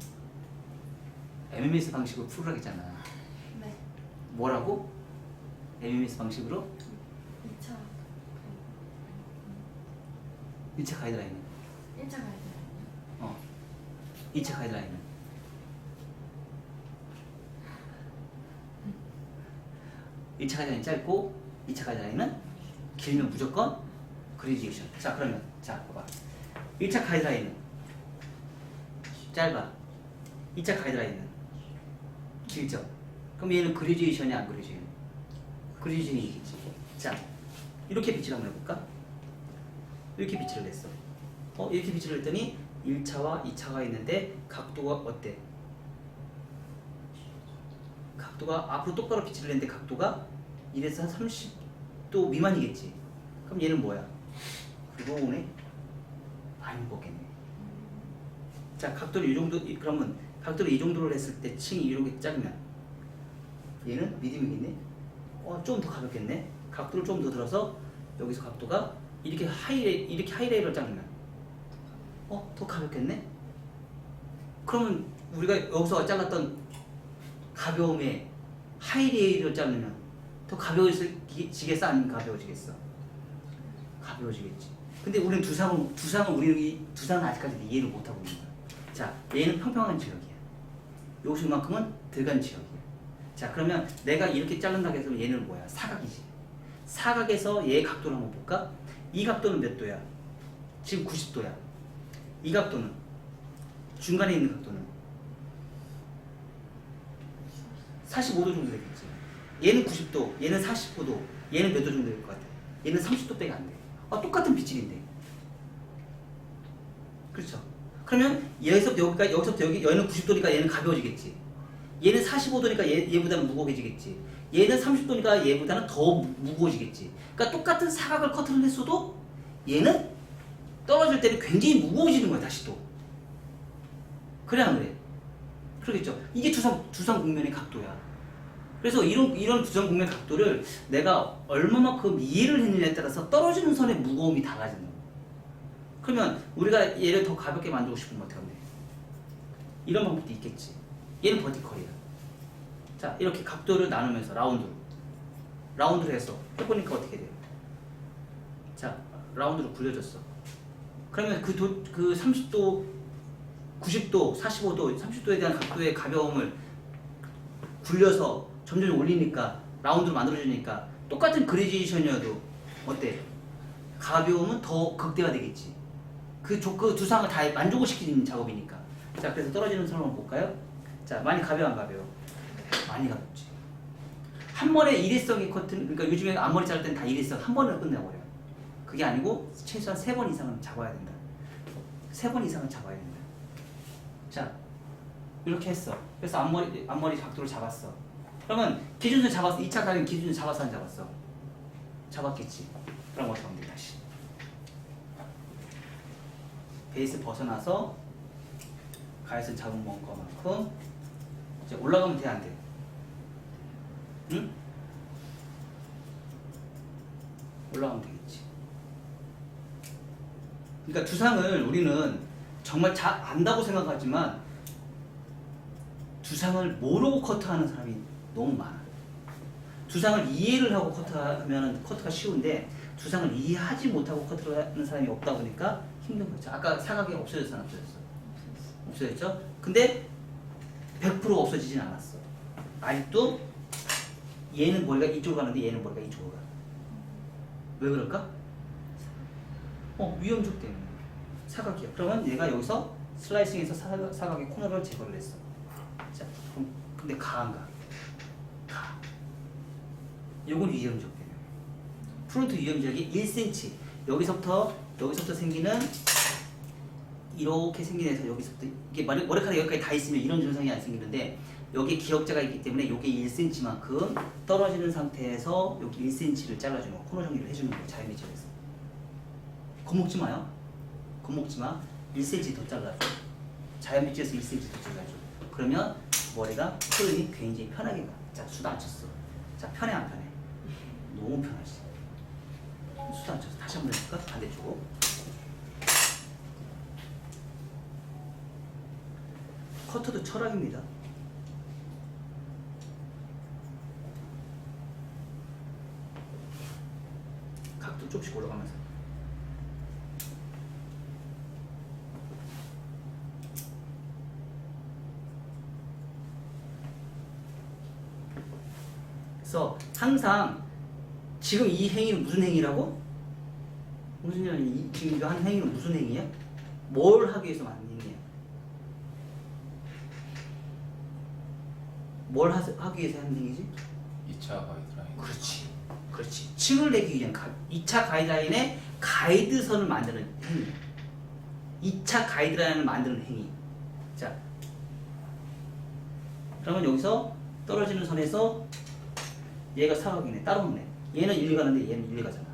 MMS 방식으로 풀으라고 했잖아.
네.
뭐라고? MMS 방식으로?
2차
1차 가이드라인은?
1차 가이드라인이요?
2차 가이드라인은? 1차 가이드라인이 짧고 2차 가이드라인은 길면 무조건 그레디에이션. 자, 그러면 자, 봐봐. 1차 가이드라인은 짧아. 2차 가이드라인은 길죠. 그럼 얘는 그레디에이션이 안 그레디에이션? 그레디에이션이겠지. 자, 이렇게 빗질 한번 해볼까? 이렇게 빗질을 했어. 이렇게 빗질을 했더니 1차와 2차가 있는데 각도가 어때? 각도가 앞으로 똑바로 빗질을 했는데 각도가 1에서 한 30도 미만이겠지. 그럼 얘는 뭐야? 그거 오네? 많이 무겁겠네. 자, 각도를 이 정도, 그러면 각도를 이 정도로 했을 때 층이 이렇게 작으면 얘는 미디움이겠네? 좀 더 가볍겠네? 각도를 좀 더 들어서 여기서 각도가 이렇게 하이레이를 자르면 더 가볍겠네? 그러면 우리가 여기서 잘랐던 가벼움에 하이레이를 자르면 더 가벼워지겠어? 아니면 가벼워지겠어? 가벼워지겠지. 근데 우리는 두상은 아직까지 이해를 못하고 있는 거야. 자, 얘는 평평한 지역이야. 요것만큼은 들어간 지역이야. 자, 그러면 내가 이렇게 자른다고 해서 얘는 뭐야? 사각이지. 사각에서 얘의 각도를 한번 볼까? 이 각도는 몇 도야? 지금 90도야. 이 각도는 중간에 있는 각도는 45도 정도 되겠지. 얘는 90도, 얘는 45도, 얘는 몇 도 정도 될 것 같아? 얘는 30도밖에 안 돼. 똑같은 빗질인데. 그렇죠? 그러면 여기서부터 여기까지, 여기서부터 여기, 얘는 90도니까 얘는 가벼워지겠지. 얘는 45도니까 얘보다는 무거워지겠지. 얘는 30도니까 얘보다는 더 무거워지겠지. 그러니까 똑같은 사각을 커트를 했어도 얘는 떨어질 때는 굉장히 무거워지는 거야, 다시 또. 그래, 안 그래? 그러겠죠. 이게 두상 곡면의 각도야. 그래서 이런 두상 곡면 각도를 내가 얼마만큼 이해를 했느냐에 따라서 떨어지는 선의 무거움이 달라지는 거야. 그러면 우리가 얘를 더 가볍게 만들고 싶으면 어떻게 하면 돼? 이런 방법도 있겠지. 얘는 버티컬이야. 자, 이렇게 각도를 나누면서 라운드로 해서 해보니까 어떻게 돼요? 자, 라운드로 굴려졌어. 그러면 그 30도, 90도, 45도, 30도에 대한 각도의 가벼움을 굴려서 점점 올리니까 라운드로 만들어지니까 똑같은 그레디에이션이어도 어때? 가벼움은 더 극대화되겠지. 그 두상을 다 만족을 시키는 작업이니까. 자, 그래서 떨어지는 선을 한번 볼까요? 자, 많이 가벼워, 안 가벼워? 많이 가볍지. 한 번에 일회성의 커트는, 그러니까 요즘에 앞머리 자를 때는 다 일회성 한 번으로 끝내버려요. 그게 아니고 최소한 3번 이상은 잡아야 된다. 3번 이상은 잡아야 된다. 자, 이렇게 했어. 그래서 앞머리 각도를 잡았어. 그러면 기준선 잡았어. 2차 가는 기준선 잡았어, 안 잡았어? 잡았겠지. 그럼 어떻게 하면 돼, 다시? 베이스 벗어나서 가이슨 잡은 것만큼 이제 올라가면 돼, 안 돼? 응? 올라가면 되겠지. 그러니까 두상을 우리는 정말 잘 안다고 생각하지만 두상을 모르고 커트하는 사람이 너무 많아. 두상을 이해를 하고 커트하면 커트가 쉬운데 두상을 이해하지 못하고 커트를 하는 사람이 없다 보니까 힘든 거죠. 아까 사각이 없어졌어, 안 없어졌어? 없어졌죠? 근데 100% 없어지진 않았어. 아직도 얘는 머리가 이쪽으로 가는데 얘는 머리가 이쪽으로 가. 왜 그럴까? 위험적 때문에. 사각이야. 그러면 얘가 여기서 슬라이싱해서 사각의 코너를 제거를 했어. 자, 그럼 근데 가 안 가? 가. 요건 위험적 때문에. 프론트 위험적이 1cm. 여기서부터 생기는 이렇게 생긴 데서 여기서부터 이게 머리카락 여기까지 다 있으면 이런 증상이 안 생기는데 여기에 기역자가 있기 때문에 이게 1cm만큼 떨어지는 상태에서 여기 1cm를 잘라주는 거, 코너 정리를 해주는 거예요. 자연미적에서. 겁먹지 마요. 겁먹지 마. 1cm 더 잘라줘. 자연미적에서 1cm 더 잘라줘. 그러면 머리가 표현이 굉장히 편하게 가. 자, 수도 안 쳤어. 자, 편해, 안 편해? 너무 편하지. 수도 안 쳤어. 다시 한번 해볼까? 반대쪽으로. 커터도 철학입니다. 각도 조금씩 올라가면서. 그래서 항상 지금 이 행위는 무슨 행위라고? 무슨 행위? 지금 이거 한 행위는 무슨 행위야? 뭘 하기 위해서 만든 행위야? 뭘 하기 위해서 하는 행위지?
2차 가이드라인.
그렇지. 층을 내기 위한 2차 가이드라인의 가이드선을 만드는 행위. 2차 가이드라인을 만드는 행위. 자, 그러면 여기서 떨어지는 선에서 얘가 사각이네, 따로 없네. 얘는 1, 2 가는데 얘는 1, 2 가잖아.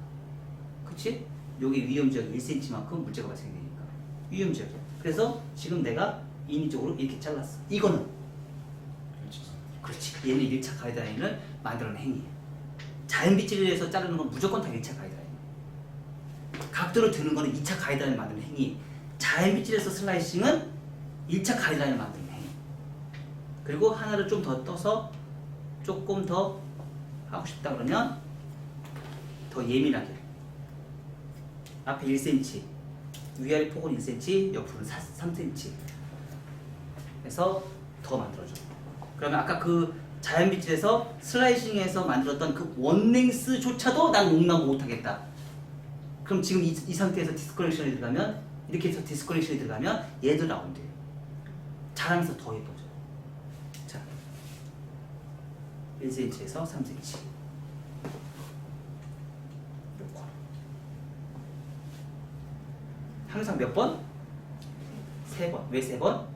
그치? 여기 위험지역이 1cm만큼 물체가 발생되니까. 위험지역이야. 그래서 지금 내가 인위적으로 이렇게 잘랐어. 이거는 그렇지. 얘는 1차 가이드라인을 만들어낸 행위야. 자연빗질을 해서 자르는 건 무조건 다 1차 가이드라인. 각도를 드는 거는 2차 가이드라인을 만드는 행위. 자연빗질에서 슬라이싱은 1차 가이드라인을 만드는 행위. 그리고 하나를 좀 더 떠서 조금 더 하고 싶다 그러면 더 예민하게. 앞에 1cm, 위아래 폭은 1cm, 옆으로는 3cm 해서 더 만들어줘. 그러면 아까 그 자연 빗질에서 슬라이싱해서 만들었던 그 원랭스조차도 난 용납 못하겠다. 그럼 지금 이 상태에서 디스컬렉션이 들어가면 이렇게 해서 디스컬렉션이 들어가면 얘도 나온대요. 자라면서 더 예뻐져. 자, 1cm에서 3cm. 항상 몇 번? 3번. 왜 3번?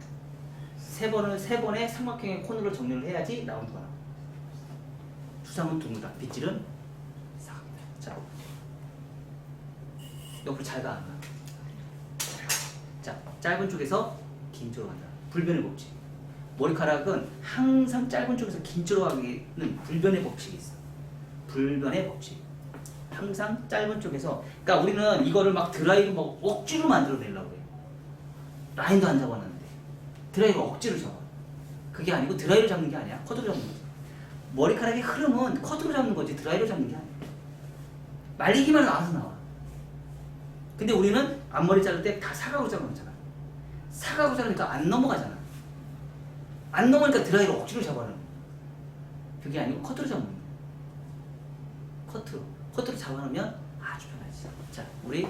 3번의 삼각형의 코너를 정리를 해야지 나오는 거야. 수상은 둥글다. 빗질은 사각이다. 자, 옆으로 잘 가. 안 가? 자, 짧은 쪽에서 긴 쪽으로 간다. 불변의 법칙. 머리카락은 항상 짧은 쪽에서 긴 쪽으로 가기는 불변의 법칙이 있어. 불변의 법칙. 항상 짧은 쪽에서. 그러니까 우리는 이거를 막 드라이로 막 억지로 만들어내려고 해요. 라인도 안 잡아놨는데 드라이로 억지로 잡아. 그게 아니고 드라이로 잡는 게 아니야. 커트로 잡는 거지. 머리카락의 흐름은 커트로 잡는 거지 드라이로 잡는 게 아니야. 말리기만 나와서 나와. 근데 우리는 앞머리 자를 때 다 사각으로 잡아놓잖아. 사각으로 자르니까 안 넘어가잖아. 안 넘어가니까 드라이로 억지로 잡아놓는 거야. 그게 아니고 커트로 잡는 거야. 커트로 잡아놓으면 아주 편하지. 자, 우리